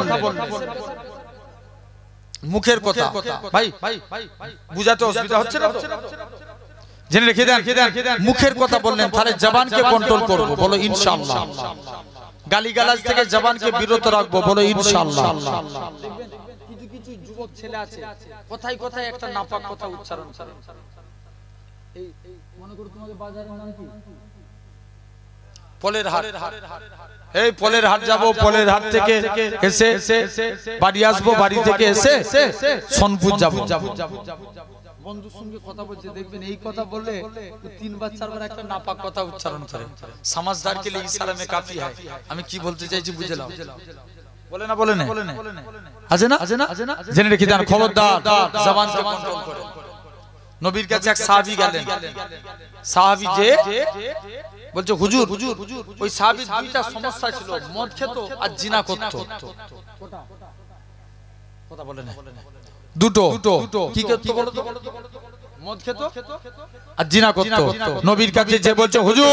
মুখের কথা। ভাই বুঝাতে অসুবিধা হচ্ছে না? জেনে রেখে দেন, মুখের কথা বললেন, তাহলে জবানকে কন্ট্রোল করব, বলো ইনশাআল্লাহ। গালিগালাজ থেকে জবানকে বিরত রাখবো, বলো ইনশাআল্লাহ। কিছু কিছু যুবক ছেলে আছে কথায় কথায় একটা নাপাক কথা উচ্চারণ করে। এই মনে করো তোমাদের বাজারের নাম কি? পলের হাট। এই পলের হাট যাব, পলের হাট থেকে এসে বাড়ি আসবো, বাড়ি থেকে এসে সোনপুর যাব। বন্ধুর সঙ্গে কথা বলছে, দেখবেন এই কথা বললে 3 বার 4 বার একটা নাপাক কথা উচ্চারণ করে। সমাজদার কে লিয়ে ইসলাম में काफी है। আমি কি বলতে চাইছি বুঝে নাও। বলে না, বলে না, আছে না, জেনে রেখে দেন, খবরদার জবানকে কন্ট্রোল করে। নবীর কাছে এক সাহাবী গেলেন, সাহাবী যে বলছে হুজুর, ওই সাহাবীর দুইটা সমস্যা ছিল, মদ খেত আর জিনা করত। কথা বলে না, দুটো কি করতে বলো তো? মদ খেত আর জিনা করত। নবীর কাছে যে বলছে হুজুর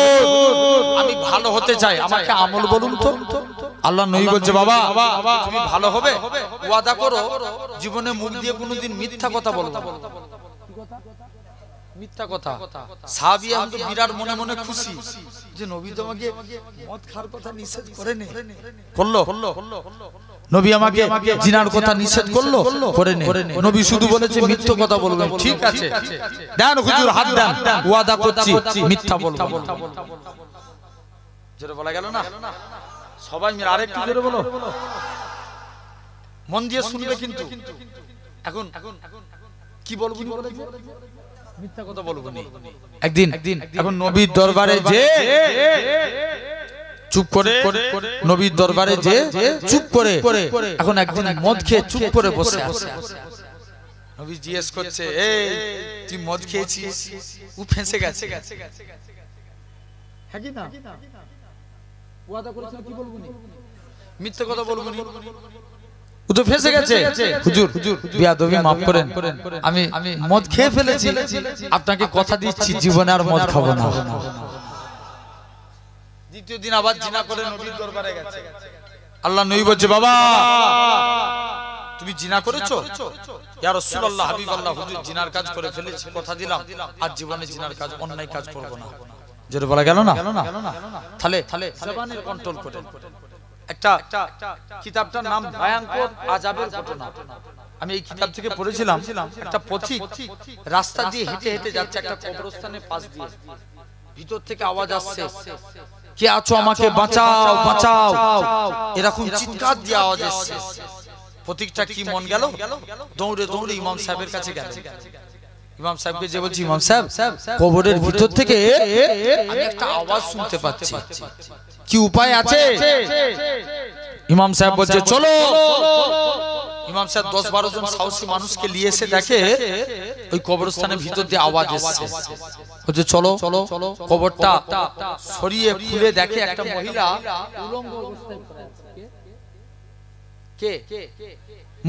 আমি ভালো হতে চাই, আমাকে আমল বলুন তো। আল্লাহ নবী বলছে বাবা তুমি ভালো হবে, ওয়াদা করো জীবনে মুখ দিয়ে কোনোদিন মিথ্যা কথা বলবে না। মিথ্যা কথা। সাহাবী তো বিরাট মনে মনে খুশি যে নবী তোমাকে মদ খাওয়ার কথা নিষেধ করেনি, করলো। নবী আমাকে জিনার কথা নিষেধ করলো, করেনি। নবী শুধু বলেছে মিথ্যা কথা বলবেন। ঠিক আছে দেন হুজুর, হাত দেন, ওয়াদা করছি মিথ্যা বলবো না। জোরে বলা গেল না? সবাই মিলে আরেকটু জোরে বলো, মন দিয়ে শুনবে কিন্তু। এখন কি বলবো? মিথ্যা কথা বলবো না। একদিন এখন নবীর দরবারে যে চুপ করে, নবীর দরবারে যে চুপ করে, এখন একদিন মদ খেয়ে চুপ করে বসে আছে। নবী জিজ্ঞেস করছে, এই তুই মদ খেয়েছিস? ও ফেঁসে গেছে। হ্যাঁ কি না? ওয়াদা করেছিল কি বলবো না, মিথ্যা কথা বলবো না। ও তো ফেঁসে গেছে। হুজুর বিয়াদবি মাফ করেন, আমি মদ খেয়ে ফেলেছি, আপনাকে কথা দিচ্ছি জীবনে আর মদ খাবো না। দ্বিতীয় দিন আবার জিনা করে নবীর দরবারে গেছে। আল্লাহ নবী বলছে বাবা তুমি জিনা করেছো? ইয়া রাসূলুল্লাহ হাবিবাল্লাহ হুজুর জিনার কাজ করে ফেলেছি, কথা দিলাম আর জীবনে জিনার কাজ, অন্যায় কাজ করব না। জোরে বলা গেল না? তাহলে জবানের কন্ট্রোল করেন। একটা কিতাবটার নাম ভয়ঙ্কর আযাবের ঘটনা। আমি এই কিতাব থেকে পড়েছিলাম, একটা পথিক রাস্তা দিয়ে হেঁটে হেঁটে যাচ্ছে একটা কবরস্থানের পাশ দিয়ে। ভিতর থেকে আওয়াজ আসছে, কে আছো আমাকে বাঁচাও বাঁচাও, এরকম চিৎকার দিয়ে আওয়াজ আসছে। পথিকটা কি মন গেল, দৌড়ে দৌড়ে ইমাম সাহেবের কাছে গেল। ইমাম সাহেবকে যে বলছি, ইমাম সাহেব কবরের ভিতর থেকে আমি একটা আওয়াজ শুনতে পাচ্ছি, কি উপায় আছে? ইমাম সাহেব বলছে চলো। ইমাম সাহেব 10-12 জন সাহসী মানুষকে নিয়ে এসে দেখে ওই কবরস্থানের ভিতর দিয়ে আওয়াজ আসছে। বলছে চলো। কবরটা সরিয়ে খুলে দেখে একটা মহিলা উলঙ্গ অবস্থায় পড়ে আছে। কে?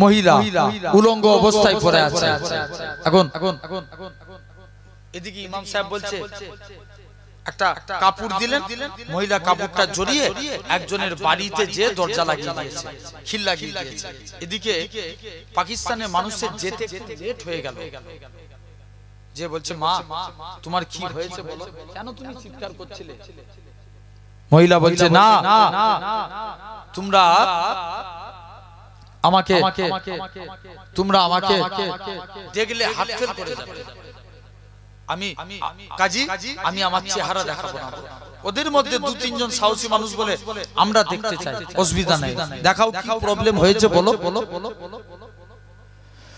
মহিলা উলঙ্গ অবস্থায় পড়ে আছে। এখন এদিকে ইমাম সাহেব বলছে একটা কাপড় দিলেন, মহিলা কাপড়টা জড়িয়ে একজনের বাড়িতে যে দরজা লাগিয়ে দিয়েছে, খিল লাগিয়ে দিয়েছে। এদিকে পাকিস্তানের মানুষের যেতে লেট হয়ে গেল। যে বলছে মা তোমার কি হয়েছে বলো, কেন তুমি চিৎকার করছিলে? মহিলা বলছে না তোমরা আমাকে দেখলে হাত ফেল করে যাবে। আমি কাজী আমি আমার চেহারা দেখাবো না। ওদের মধ্যে 2-3 জন সাহসী মানুষ বলে আমরা দেখতে চাই, অসুবিধা নাই, দেখাও কি প্রবলেম হয়েছে বলো।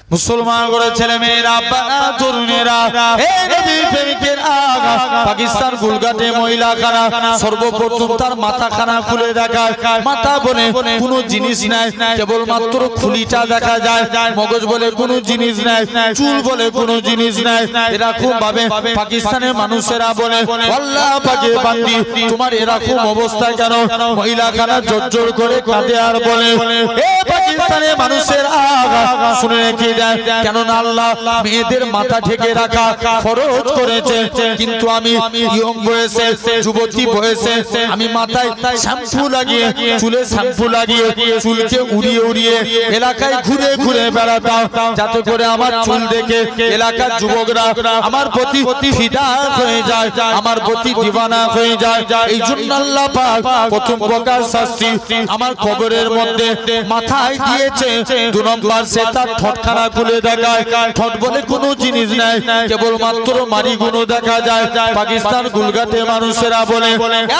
মুসলমান করে ছেলে মেয়েরা, বাবা তরুণেরা, হে নবী প্রেমিকের আগা, পাকিস্তান গুলগাটে মহিলাখানা সর্বপ্রথম তার মাথাখানা খুলে দেখায়। মাথা বলে কোনো জিনিস নাই, কেবল মাত্র খুলিটা দেখা যায়। মগজ বলে কোনো জিনিস নাই, চুল বলে কোনো জিনিস নাই। এরকম ভাবে পাকিস্তানের মানুষেরা বলে আল্লাহ পাকে বান্দি তোমার এরকম অবস্থা কেন? মহিলাখানা জোর জোর করে কাঁদে আর বলে হে পাকিস্তানের মানুষের আগা শুনে রেখে দেয়, কেননা আল্লাহ মেয়েদের মাথা ঢেকে রাখা ফরজ করেছে। কিন্তু আমি ইয়ং বয়সে, যুবতী বয়সে আমি মাথায় শ্যাম্পু লাগিয়ে, চুলে শ্যাম্পু লাগিয়ে, চুলকে উড়িয়ে উড়িয়ে এলাকায় ঘুরে ঘুরে বেড়াতাম, যাতে করে আমার চুল দেখে এলাকার যুবকরা আমার প্রতি ফিদা হয়ে যায়, আমার প্রতি দিওয়ানা হয়ে যায়। এই জন্য আল্লাহ পাক প্রথম প্রকার শাস্তি আমার কবরের মধ্যে মাথায় দিয়েছে। 2 নম্বর সে তার ঠোঁটখানা খুলে দেখায়। ঠোঁট বলে কোনো জিনিস নাই, কেবল মাত্র মারিগুলো দেখা যায়। পাকিস্তান গুলগাতে মানুষেরা বলে,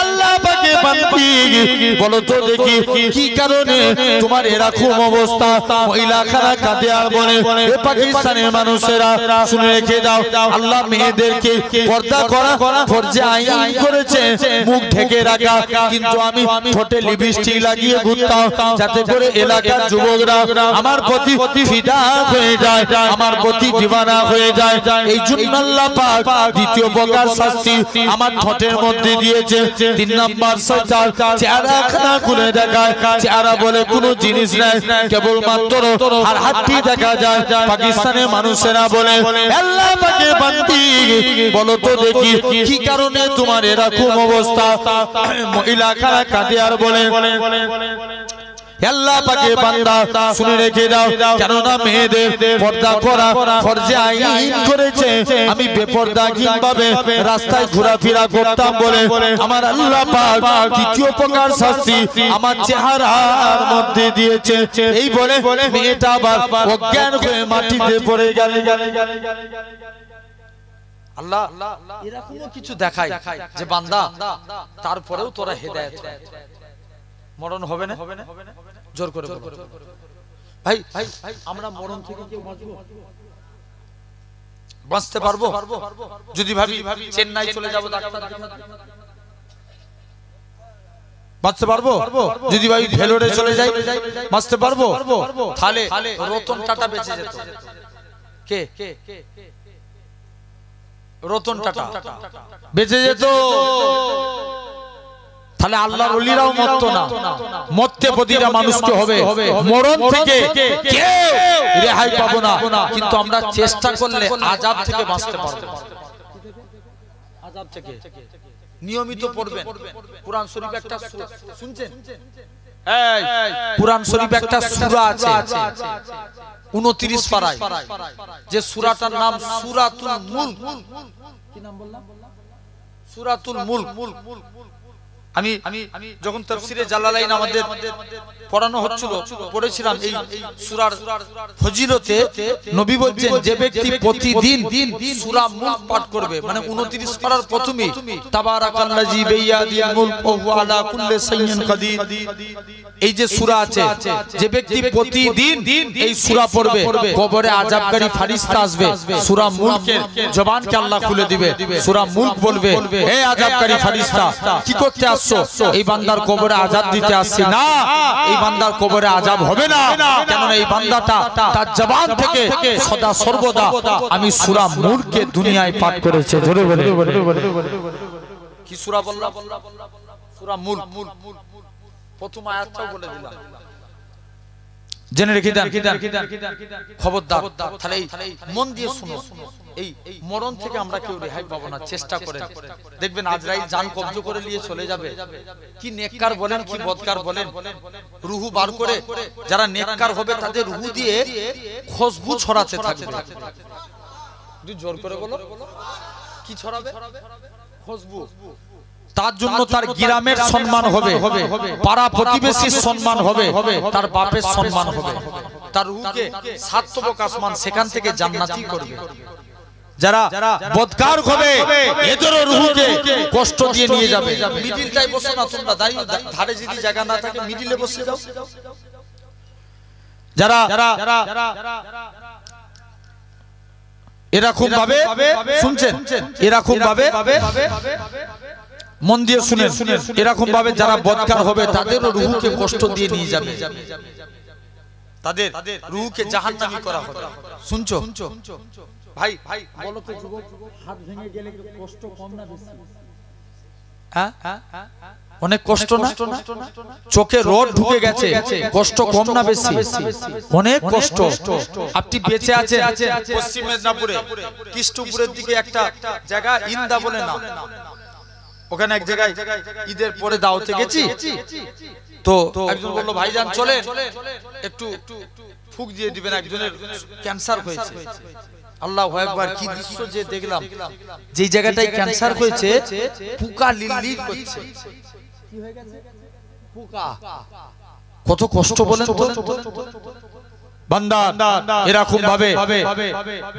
আল্লাহ পাকে বান্দি বলো তো দেখি কি কারণে তোমার এরকম অবস্থা? মহিলাখানা কাঁদে আর বলে, এ পাকিস্তানের মানুষেরা শুনে রেখে দাও, আল্লাহ মেয়েদেরকে পর্দা করা ফরজে আইন করেছে, মুখ ঢেকে রাখা। কিন্তু আমি ঠোঁটে লিপস্টিক লাগিয়ে ঘুরতাম, যাতে করে এলাকার যুবকরা আমার প্রতি ফিদা হয়ে যায়, আমার প্রতি দিওয়ানা হয়ে যায়। এই জন্য আল্লাহ পাক দ্বিতীয় প্রকার শাস্তি আমার ঠোঁটের মধ্যে দিয়েছে। 3 নম্বর সরকার চেহারাখানা খুলে দেখায়। চেহারা বলে কোনো জিনিস নাই, কেবল মাত্র আর হাতটি দেখা যায়। পাকিস্তানের মানুষেরা বলে, আল্লাহ পাকে বান্দি বলো তো দেখি কি কারণে তোমার এরকম অবস্থা? মহিলা খানা কাঁদে আর বলে, আল্লাহ পাকে বান্দা শুনে রেখে দাও, কেননা মেয়েদের পর্দা করা ফরজে আইন করেছে। আমি বেপরদাগীন ভাবে রাস্তায় ঘোরাফেরা করতাম বলে আমার আল্লাহ পাক দ্বিতীয় প্রকার শাস্তি আমার চেহারার মধ্যে দিয়েছে। এই বলে মেয়েটা আবার অজ্ঞান হয়ে মাটিতে পড়ে গেল। আল্লাহ এরকমও কিছু দেখায় যে বান্দা, তারপরেও তোরা হেদায়েত, মরণ হবে না? জোর করে বলো ভাই, আমরা মরণ থেকে কেউ বাঁচতে পারবো? যদি ভাবি চেন্নাই চলে যাবো ডাক্তার দেখাতে, বাঁচতে পারবো? যদি ভাই ভেলোরে চলে যাই, বাঁচতে পারবো? তাহলে রতন টাটা বেঁচে যেত। কে? রতন টাটা বেঁচে যেত। তাহলে আল্লাহর ওলিরাও মরতো না, মরতে প্রতিটা মানুষকে হবে। মরণ থেকে কেউ রেহাই পাবো না, কিন্তু আমরা চেষ্টা করলে আযাব থেকে বাঁচতে পারবো। আযাব থেকে নিয়মিত পড়বেন। কুরআন শরীফে একটা শুনছেন? এই কুরআন শরীফে একটা সূরা আছে 29 পারায়, যে সূরাটার নাম সূরাতুল মুলক। কি নাম বললাম? সূরাতুল মুলক। আমি যখন তাফসীরে জালালাইন আমাদের পড়ানো হচ্ছিল, পড়েছিলাম এই সূরার ফজিলতে। নবী বলছেন, যে ব্যক্তি প্রতিদিন সূরা মুলক পাঠ করবে, মানে 29 পারার প্রথমে তাবারাকাল্লাযী বিয়াদিল মুলক ওয়া হুয়া আলা কুল্লি শাইইন কাদির, এই যে সূরা আছে, যে ব্যক্তি প্রতিদিন এই সূরা পড়বে, কবরে আযাবকারী ফেরেশতা আসবে, সূরা মুলকের জবানকে আল্লাহ খুলে দিবে। সূরা মুলক বলবে, হে আযাবকারী ফেরেশতা, কি করতে আসছো? এই বান্দার কবরে আযাব দিতে আসছি না। এই বান্দার কবরে আযাব হবে না, কেননা এই বান্দাটা তার জবান থেকে সদা সর্বদা আমি সূরা মুলকে দুনিয়ায় পাঠ করেছে। ধরে বলে কি সূরা বললাম? সূরা মুলক। প্রথম আয়াতটাও বলে দিলাম, জেনে রেখে দেন, খবরদার। তাহলে মন দিয়ে শুনো, এই মরণ থেকে আমরা কেউ রেহাই পাবো না। চেষ্টা করে দেখবেন আজরাইল জান কবজ করে নিয়ে চলে যাবে। কি নেককার বলেন, কি বদকার বলেন, রুহু বার করে যারা নেককার হবে তাদের রুহু দিয়ে খুশবু ছড়াতে থাকবে। জোর করে বলো, কি ছড়াবে? খুশবু। তার জন্য তার গ্রামের সম্মান হবে, পাড়া প্রতিবেশীর সম্মান হবে, তার বাপের সম্মান হবে। তার রূহকে 7 তবক আসমান সেখান থেকে জান্নাতি করবে। যারা বদকার হবে এদেরও রূহকে কষ্ট দিয়ে নিয়ে যাবে। মিডিলটাই বসো না তোমরা, ধারে যদি জায়গা না থাকে মিডিলে বসে যাও। যারা এরকম ভাবে শুনছেন, এরকম ভাবে মন দিয়ে শুনেন, এরকম ভাবে যারা বদকার হবে তাদেরও রূহকে কষ্ট দিয়ে নিয়ে যাবে, তাদের রূহকে জাহান্নামী করা হবে। শুনছো ভাই? বলো তো যুবক, হাত ভেঙে গেলে কষ্ট কম না বেশি? হ্যাঁ, অনেক কষ্ট না? চোখে রড ঢুকে গেছে, কষ্ট কম না বেশি? অনেক কষ্ট। আপনি বেঁচে আছেন পশ্চিম মেদিনীপুরে কৃষ্ণপুরের দিকে একটা জায়গা ইন্দা বলে না, ওখানে এক জায়গায় ঈদের পরে দাওয়াতে গেছি তো একজন বললো ভাইজান চলেন একটু ফুক দিয়ে দিবেন, একজনের ক্যান্সার হয়েছে। আল্লাহু আকবার, কি দৃশ্য যে দেখলাম! যে জায়গাটায় ক্যান্সার হয়েছে পোকা লিললিল করছে। কি হয়ে গেছে? পোকা। কত কষ্ট বলেন তো বান্দা। এরকম ভাবে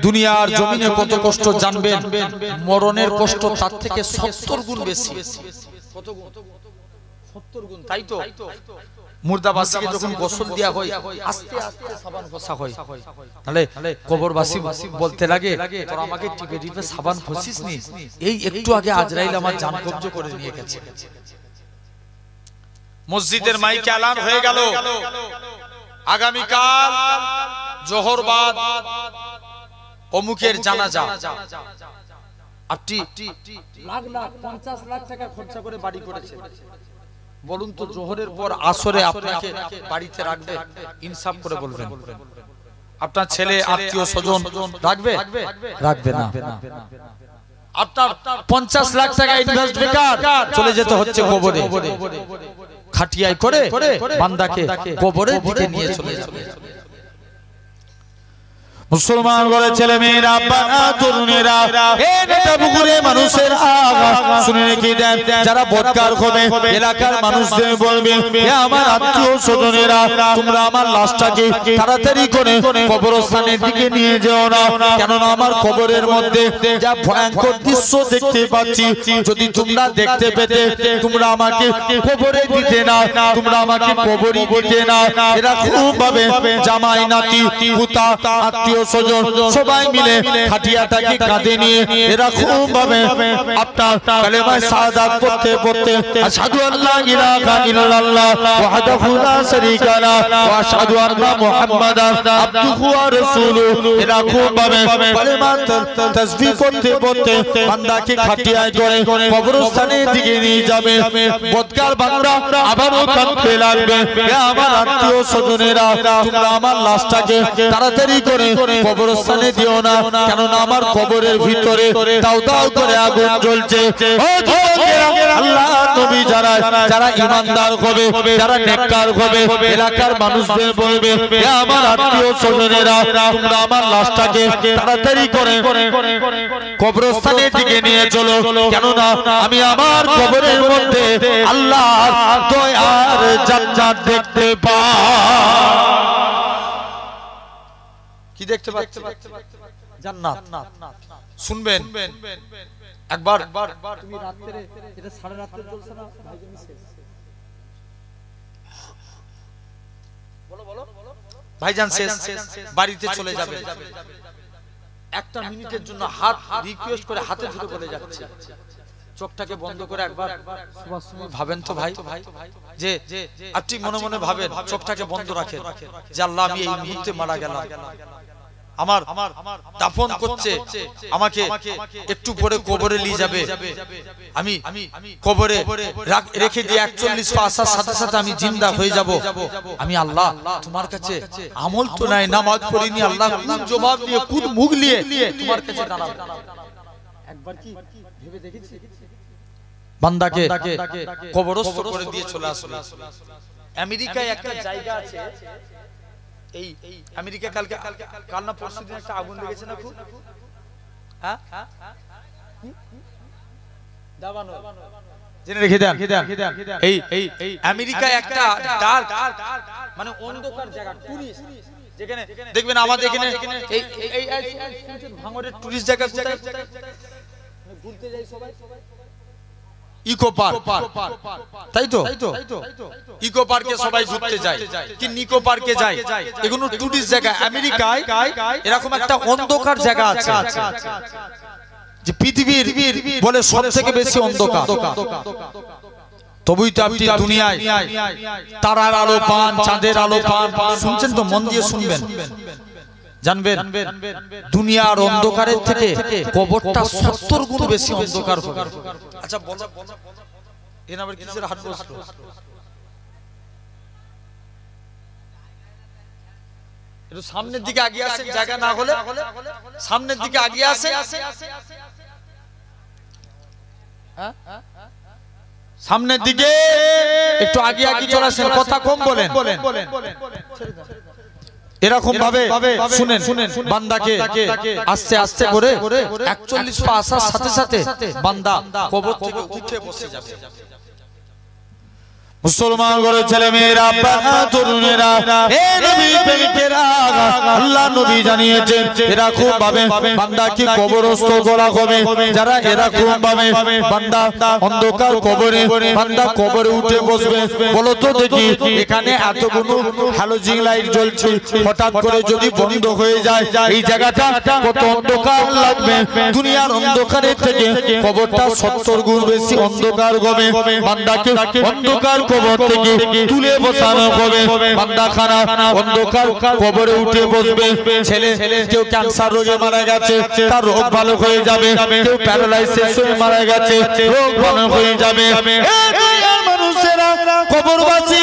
দুনিয়ার জমিনে কত কষ্ট জানবেন, মরণের কষ্ট তার থেকে 70 গুণ বেশি। কত গুণ? 70 গুণ। তাই তো মুর্দাবাসীকে যখন গোসল দেয়া হয় আস্তে আস্তে সাবান ঘষা হয়, তাহলে কবরবাসী বলতে লাগে তোরা আমাকে টিপে টিপে সাবান ঘষিস নি, এই একটু আগে আজরাইল আমার জান কবজ করে নিয়ে গেছে। মসজিদের মাইকে এলান হয়ে গেল আগামীকাল জোহর বাদ অমুকের জানাজা। আপনি লাখ লাখ 50 লাখ টাকা খরচা করে বাড়ি করেছে, বলুন তো জোহরের পর আসরে আপনাকে বাড়িতে রাখবে? ইনসাফ করে বলবেন, আপনার ছেলে আত্মীয় স্বজন রাখবে? রাখবে না। আপনার 50 লাখ টাকা ইনভেস্ট বেকার, চলে যেতে হচ্ছে কবরে। খাটিয়ায় করে বান্দাকে কবরের দিকে নিয়ে চলে যাবে। মুসলমান ঘরের ছেলে মেয়েরা, তরুণেরা, এই নেতা পুকুরে মানুষের শুনে রেখে দেন, যারা বদকার হবে এলাকার মানুষদের বলবে হে আমার আত্মীয় স্বজনেরা, তোমরা আমার লাশটাকে তাড়াতাড়ি করে কবরস্থানের দিকে নিয়ে যেও না, কেননা আমার কবরের মধ্যে যা ভয়ঙ্কর দৃশ্য দেখতে পাচ্ছি, যদি তোমরা দেখতে পেতে তোমরা আমাকে কবরে দিতে না, তোমরা আমাকে কবরই দিতে না। এরা খুব ভাবে জামাই নাতি পুতা আত্মীয় স্বজন সবাই মিলে খাটিয়াটাকে কাঁধে নিয়ে এরা খুব ভাবে আপনার কালেমা শাহাদাত পড়তে পড়তে আশহাদু আল্লা ইলাহা ইল্লাল্লাহ ওয়াহদাহু লা শারীকা লাহু ওয়া আশহাদু আন্না মুহাম্মাদান আবদুহু ওয়া রাসূলুহু, এরা খুব ভাবে কালেমা তাসবিহ পড়তে পড়তে বান্দাকে খাটিয়ায় করে কবরস্থানের দিকে নিয়ে যাবে। বদকার বান্দা আবারও কাঁদতে লাগবে, হে আমার আত্মীয় স্বজনেরা, তোমরা আমার লাশটাকে তাড়াতাড়ি করে কবরস্থানে দিও না, কেননা আমার কবরের ভিতরে দাউ দাউ করে আগুন জ্বলছে। ও যুবকেরা, আল্লাহ নবী যারা ঈমানদার হবে, যারা নেককার হবে, এলাকার মানুষদের বলবে হে আমার আত্মীয় স্বজনেরা, তোমরা আমার লাশটাকে তাড়াতাড়ি করে কবরস্থানের দিকে নিয়ে চলো, কেননা আমি আমার কবরের মধ্যে আল্লাহর দয়ার জান্নাত দেখতে পাই। কি দেখতে পাচ্ছেন? জান্নাত। শুনবেন একবার, তুমি রাতে এটা সারা রাতে চলছে না ভাইজানি শেষ, বলো বলো ভাইজান শেষ, বাড়িতে চলে যাবে। একটা মিনিটের জন্য হাত রিকোয়েস্ট করে হাতে ধরে বলে যাচ্ছে, চোখটাকে বন্ধ করে একবার ভাবেন তো ভাই, যে আপনি মনে মনে ভাবেন, চোখটাকে বন্ধ রাখেন যে আল্লাহ আমি এই মুহূর্তে মারা গেলাম, আমার দাফন করছে, আমাকে একটু পরে কবরে নিয়ে যাবে, আমি কবরে রেখে দিয়ে 41 পা আসার সাথে সাথে আমি জিন্দা হয়ে যাব। আমি আল্লাহ তোমার কাছে আমল তো নাই, নামাজ পড়িনি, আল্লাহ কোন জবাব দিয়ে কোন মুখ নিয়ে তোমার কাছে দাঁড়াবো? একবার কি ভেবে দেখেছি? বান্দাকে কবরস্থ করে দিয়ে চলে আসলো। আমেরিকায় একটা জায়গা আছে, এই আমেরিকা কাল না পরশু দিন একটা আগুন লেগেছে না খুব, হ্যাঁ দাবানো, জেনে রেখে দেন। এই আমেরিকা একটা ডার্ক মানে অন্ধকার জায়গা, টুরিস্ট যেখানে দেখবেন আমাদের এখানে এই ভাঙড়ের টুরিস্ট জায়গা কোথায় ঘুরতে যায় সবাই, ইকো পার্ক, তাই তো ইকো পার্কে সবাই ঘুরতে যায়, কি নিকো পার্কে যায়, এগুলো টুরিস্ট জায়গা। আমেরিকায় এরকম একটা অন্ধকার জায়গা আছে যে পৃথিবীর বলে সব থেকে বেশি অন্ধকার। তবুই তো আপনি দুনিয়ায় তারার আলো পান, চাঁদের আলো পান। শুনছেন তো? মন দিয়ে শুনবেন, জানবেন দুনিয়ার অন্ধকারের থেকে কবরটা 70 গুণ বেশি অন্ধকার হবে। আচ্ছা বলো এর আবার কিসের হাট বসলো? একটু সামনের দিকে আগিয়ে আসেন, জায়গা না হলে সামনের দিকে আগিয়ে আসেন। সামনের দিকে একটু আগে আগে চলে আসেন, কথা কম বলেন। এরকম ভাবে শুনেন, বান্দাকে আস্তে আস্তে করে 41 পা আসার সাথে সাথে বান্দা কবর থেকে উঠে বসে যাবে। মুসলমান ঘরের ছেলে মেয়েরা, তরুণেরা, হে নবী প্রেমিকেরা, আল্লাহ নবী জানিয়েছেন এরকম ভাবে বান্দাকে কবরস্থ করা হবে। যারা এরকম ভাবে বান্দা অন্ধকার কবরে বান্দা কবরে উঠে বসবে, বলো তো দেখি এখানে এতগুলো হ্যালোজিন লাইট জ্বলছে, হঠাৎ করে যদি বন্ধ হয়ে যায় এই জায়গাটা কত অন্ধকার লাগবে। দুনিয়ার অন্ধকারের থেকে কবরটা 70 গুণ বেশি অন্ধকার হবে। বান্দাকে অন্ধকার কবর থেকে তুলে বসানো হবে। বান্দাখানা অন্ধকার কবরে উঠে বসবে। ছেলে কেউ ক্যান্সার রোগে মারা গেছে, তার রোগ ভালো হয়ে যাবে। কেউ প্যারালাইসিস হয়ে মারা গেছে, রোগ ভালো হয়ে যাবে। মানুষেরা কবরবাসী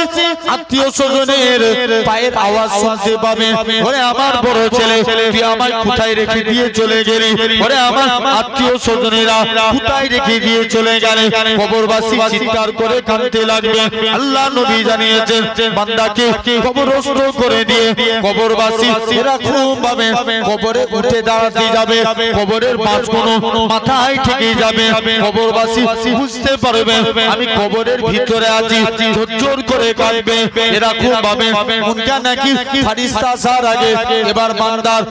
আত্মীয় স্বজনের পায়ের আওয়াজ শুনতে পাবে। ওরে আমার বড় ছেলে, তুই আমায় কোথায় রেখে দিয়ে চলে গেলি? ওরে আমার আত্মীয় স্বজনেরা কোথায় রেখে দিয়ে চলে গেলে? কবরবাসী চিৎকার করে কাঁদতে লাগবে। আল্লাহ নবী জানিয়েছেন বান্দাকে কবরস্থ করে দিয়ে কবরবাসী এরকম ভাবে কবরে উঠে দাঁড়াতে যাবে। কবরের মাঝখানে মাথায় ঠেকে যাবে। কবরবাসী বুঝতে পারবে আমি কবরের ভিতরে আছি, জোর করে কাঁদবে। এরকম ভাবে মুনকার নাকি ফারিস্তা আসার আগে এবার বান্দার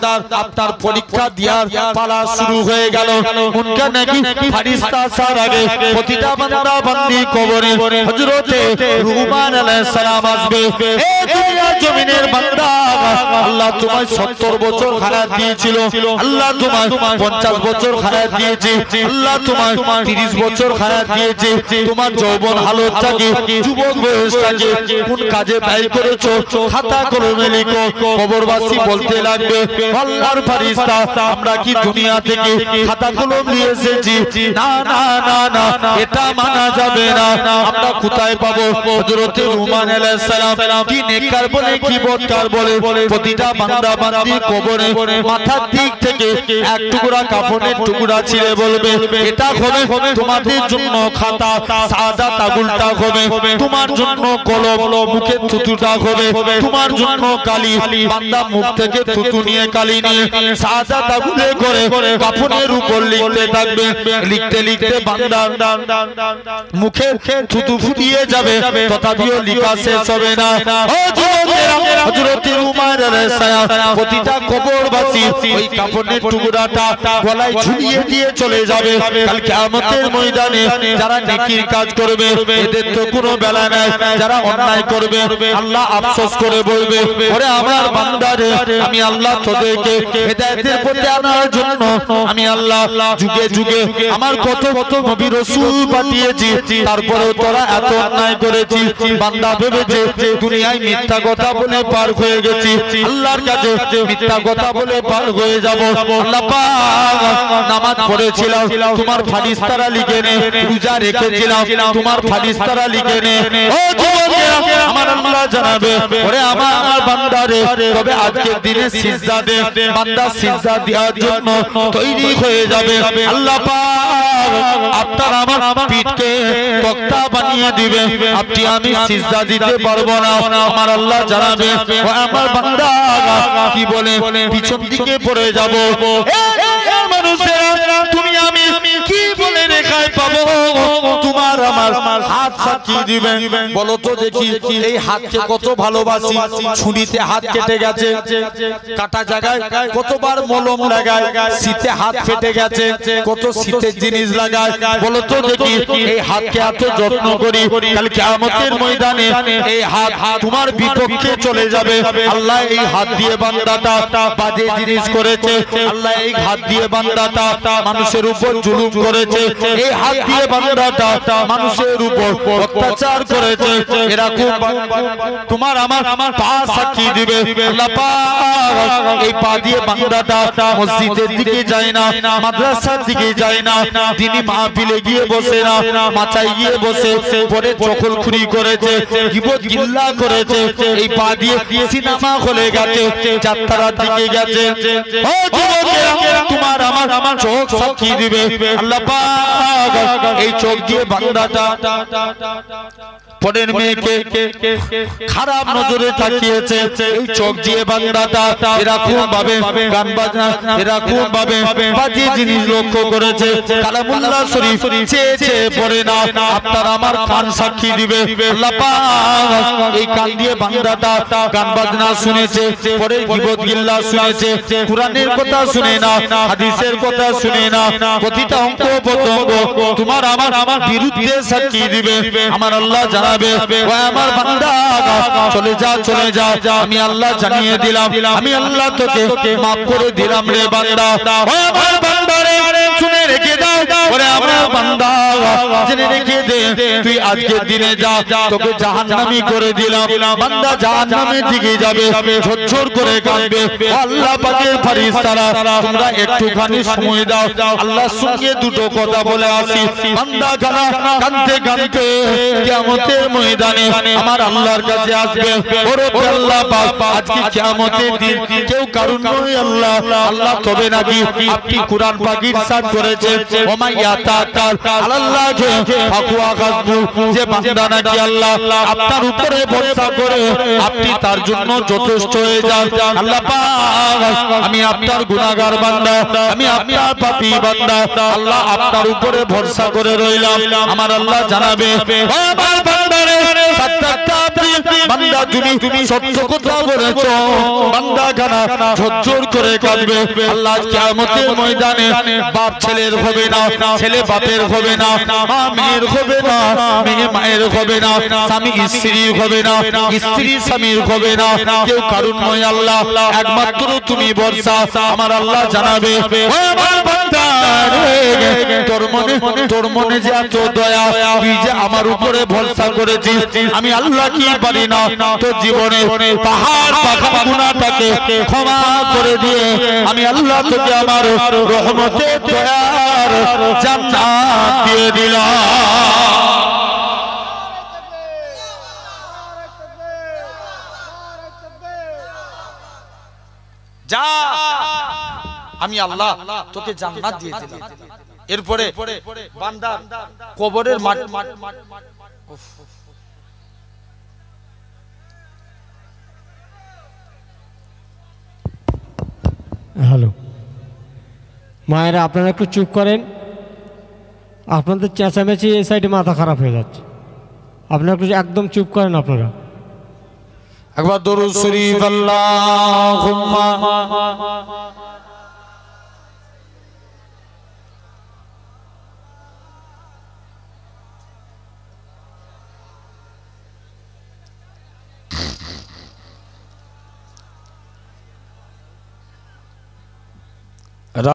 আপনার পরীক্ষা দেওয়ার পালা শুরু হয়ে গেল। মুনকার নাকি ফারিস্তা আসার আগে প্রতিটা বান্দা বান্দি কবরে হযরতে রুহমান আলাইহিস সালাম আসবে। এ দুনিয়ার জমিনের বান্দা, আল্লাহ তোমায় 70 বছর হায়াত দিয়েছিল, আল্লাহ তোমায় 50 বছর হায়াত দিয়েছে, আল্লাহ তোমায় 30 বছর হায়াত দিয়েছে। তোমার যৌবন হালত থাকে, যুবক বয়স থাকে, কোন কাজে ব্যয় করেছো খাতা কলমে লিখো। কবরবাসী বলতে লাগবে আল্লাহর ফেরেশতা, আমরা কি দুনিয়া থেকে খাতা কলম নিয়ে এসেছি? না না না না, এটা মানা যাবে না। আমরা কোথায় পাবো? হযরতে রুহমান আলাইহিস সালাম কি নেককার বলে কি বদকার বলে প্রতিটা বান্দা বান্দি কবরে মাথার দিক থেকে এক টুকরা কাফনের টুকরা ছিঁড়ে বলবে এটা হবে তোমাদের জন্য খাতা, সাদা তাগুলটা হবে তোমার জন্য কলম, মুখে থুতুটা হবে তোমার জন্য কালি। বান্দা মুখ থেকে থুতু নিয়ে কালি নিয়ে সাদা তাগুলে করে কাফনের উপর লিখতে থাকবে। লিখতে লিখতে বান্দা মুখে থুতু ফুটিয়ে যাবে, তথাপিও লিখা শেষ হবে না। ও যুবকেরা, হযরত উমর আলাইহিস সালাম প্রতিটা কবরবাসী ওই কাফনের টুকরাটা গলায় ঝুলিয়ে দিয়ে চলে যাবে। কাল কিয়ামতের ময়দানে যারা নেকির কাজ করবে এদের তো কোনো বেলা নাই, যারা অন্যায় করবে আল্লাহ আফসোস করে বলবে ওরে আমার বান্দারে, আমি আল্লাহ তোদেরকে হেদায়েতের পথে আনার জন্য আমি আল্লাহ যুগে যুগে আমার কত কত নবী রাসূল পাঠিয়েছি, তারপরেও তোরা এত অন্যায় করেছিস। বান্দা ভেবেছে দুনিয়ায় মিথ্যা কথা বলে পার হয়ে গেছি, আল্লাহর কাছে মিথ্যা কথা বলে পার হয়ে যাব। আল্লাহ পাক নামাজ পড়েছিলাম তোমার ফেরেশতারা লিখে নে, রোজা রেখেছিলাম তোমার ফেরেশতারা লিখে নে। ও যুবকেরা, আমার আল্লাহ জানাবে ওরে আমার বান্দারে, তবে আজকের দিনে সিজদা দে। বান্দা সিজদা দেওয়ার জন্য তৈরি হয়ে যাবে। আল্লাহ পাক আপনার আমার পিঠকে তক্তা বানিয়ে দিবে, আপনি আমি সিজদা দিতে পারবো না। আমার আল্লাহ জানাবে ও আমার বান্দা কি বলে পিছন দিকে পড়ে যাব। মানুষেরা তুমি আমি কি বলে রেখায় পাবো? তোমার আমার হাত সাক্ষী দিবে। বলো তো দেখি এই হাতকে কত ভালোবাসি। ছুরিতে হাত কেটে গেছে, কাটা জায়গায় কতবার মলম লাগায়, শীতে হাত ফেটে গেছে কত শীতের জিনিস লাগায়। বলো তো দেখি এই হাতকে এত যত্ন করি, কাল কিয়ামতের ময়দানে এই হাত তোমার বিপক্ষে চলে যাবে। আল্লাহ এই হাত দিয়ে বান্দাটা বাজে জিনিস করেছে, আল্লাহ এই হাত দিয়ে বান্দাটা মানুষের উপর জুলুম করেছে, এই হাত দিয়ে বান্দাটা মানুষের উপর অত্যাচার করেছে, এরকম তোমার আমার পা সাক্ষী দিবে। আল্লাহ পাক এই পা দিয়ে বান্দাটা মসজিদের দিকে যায় না, মাদ্রাসার দিকে যায় না, তিনি মাহফিলে গিয়ে বসে না, মাচায় গিয়ে বসে পরে চখলখুরি করেছে, গীবত গিল্লা করেছে, এই পা দিয়ে সিনেমা হলে গেছে, যাত্রার দিকে গেছে। ও যুবকেরা, তোমার আমার চোখ সাক্ষী দিবে। আল্লাহ পাক এই চোখ দিয়ে বান্দাটা পরের মেয়েকে খারাপ নজরে তাকিয়েছে, এই চোখ দিয়ে বান্দাটা এরকম ভাবে গান বাজনা এরকম ভাবে বাজে জিনিস লক্ষ্য করেছে, কালামুল্লাহ শরীফ চেয়েছে পড়ে না। আপনার আমার কান সাক্ষী দিবে। আল্লাহ পাক এই কান দিয়ে বান্দাটা গান বাজনা শুনেছে, পরে গীবত গিল্লা শুনেছে, কুরআনের কথা শুনে না, হাদিসের কথা শুনে না, প্রতিটা অঙ্গ প্রত্যঙ্গ তোমার আমার বিরুদ্ধে সাক্ষী দিবে। আমার আল্লাহ জানাবে, ও আমার বান্দা চলে যা চলে যা, আমি আল্লাহ জানিয়ে দিলাম, আমি আল্লাহ তোকে মাফ করে দিলাম রে বান্দা। ও আমার বান্দা রে, শুনে রেখে দাও, ওরে আমার বান্দা জেনে রেখে দে, তুই আজকের দিনে যা, তোকে জাহান্নামী করে দিলাম। বান্দা জাহান্নামের দিকে যাবে, ঝরঝর করে কাঁদবে। আল্লাহ পাকের ফেরেশতারা, তোমরা একটুখানি সময় দাও, আল্লাহর সঙ্গে দুটো কথা বলে আসি। বান্দা কাঁদতে কাঁদতে কিয়ামতের ময়দানে আমার আল্লাহর কাছে আসবে। ওরে আল্লাহ পাক, আজকে কিয়ামতের দিন কেউ কারণ নয় আল্লাহ, আল্লাহ তবে নাকি আপনি কুরআন পাক ইরশাদ করেছে, ওমা ইয়াতাকাল আলাল্লাহি ফাকুয়া গাজবু, যে বান্দা নাকি আল্লাহ আপনার উপরে ভরসা করে আপনি তার জন্য যথেষ্ট হয়ে যান। আল্লাহ পাক, আমি আপনার গুনাহগার বান্দা, আমি আপনার পাপী বান্দা, আল্লাহ আপনার উপরে ভরসা করে রইলাম। আমার আল্লাহ জানাবে, ও আমার বান্দারে, বান্দা তুমি সত্য কথা বলেছো। বান্দা গানা ঝরঝর করে কাঁদবে। আল্লাহ কিয়ামতের ময়দানে বাপ ছেলের হবে না, ছেলে বাপের হবে না, মা মেয়ের হবে না, মেয়ে মায়ের হবে না, স্বামী স্ত্রীর হবে না, স্ত্রী স্বামীর হবে না, কেউ কারণ নয় আল্লাহ, একমাত্র তুমি ভরসা। আমার আল্লাহ জানাবে, ও আমার বান্দা রে, তোর মনে যে এত দয়া, তুই যে আমার উপরে ভরসা করেছিস, আমি আল্লাহ কি পারি না তোর জীবনে পাহাড় পাখা গুনাহটাকে ক্ষমা করে দিয়ে আমি আল্লাহ তোকে আমার রহমতের দয়ার জান্নাত দিয়ে দিলাম। যা, আমি আল্লাহ তোকে জান্নাত দিয়ে দিলাম। এরপরে বান্দা কবরের মাঠ, হ্যালো মায়েরা, আপনারা একটু চুপ করেন, আপনাদের চেঁচামেচি এই সাইডে মাথা খারাপ হয়ে যাচ্ছে, আপনারা একটু একদম চুপ করেন। আপনারা একবার দরুদ শরীফ আল্লাহুম্মা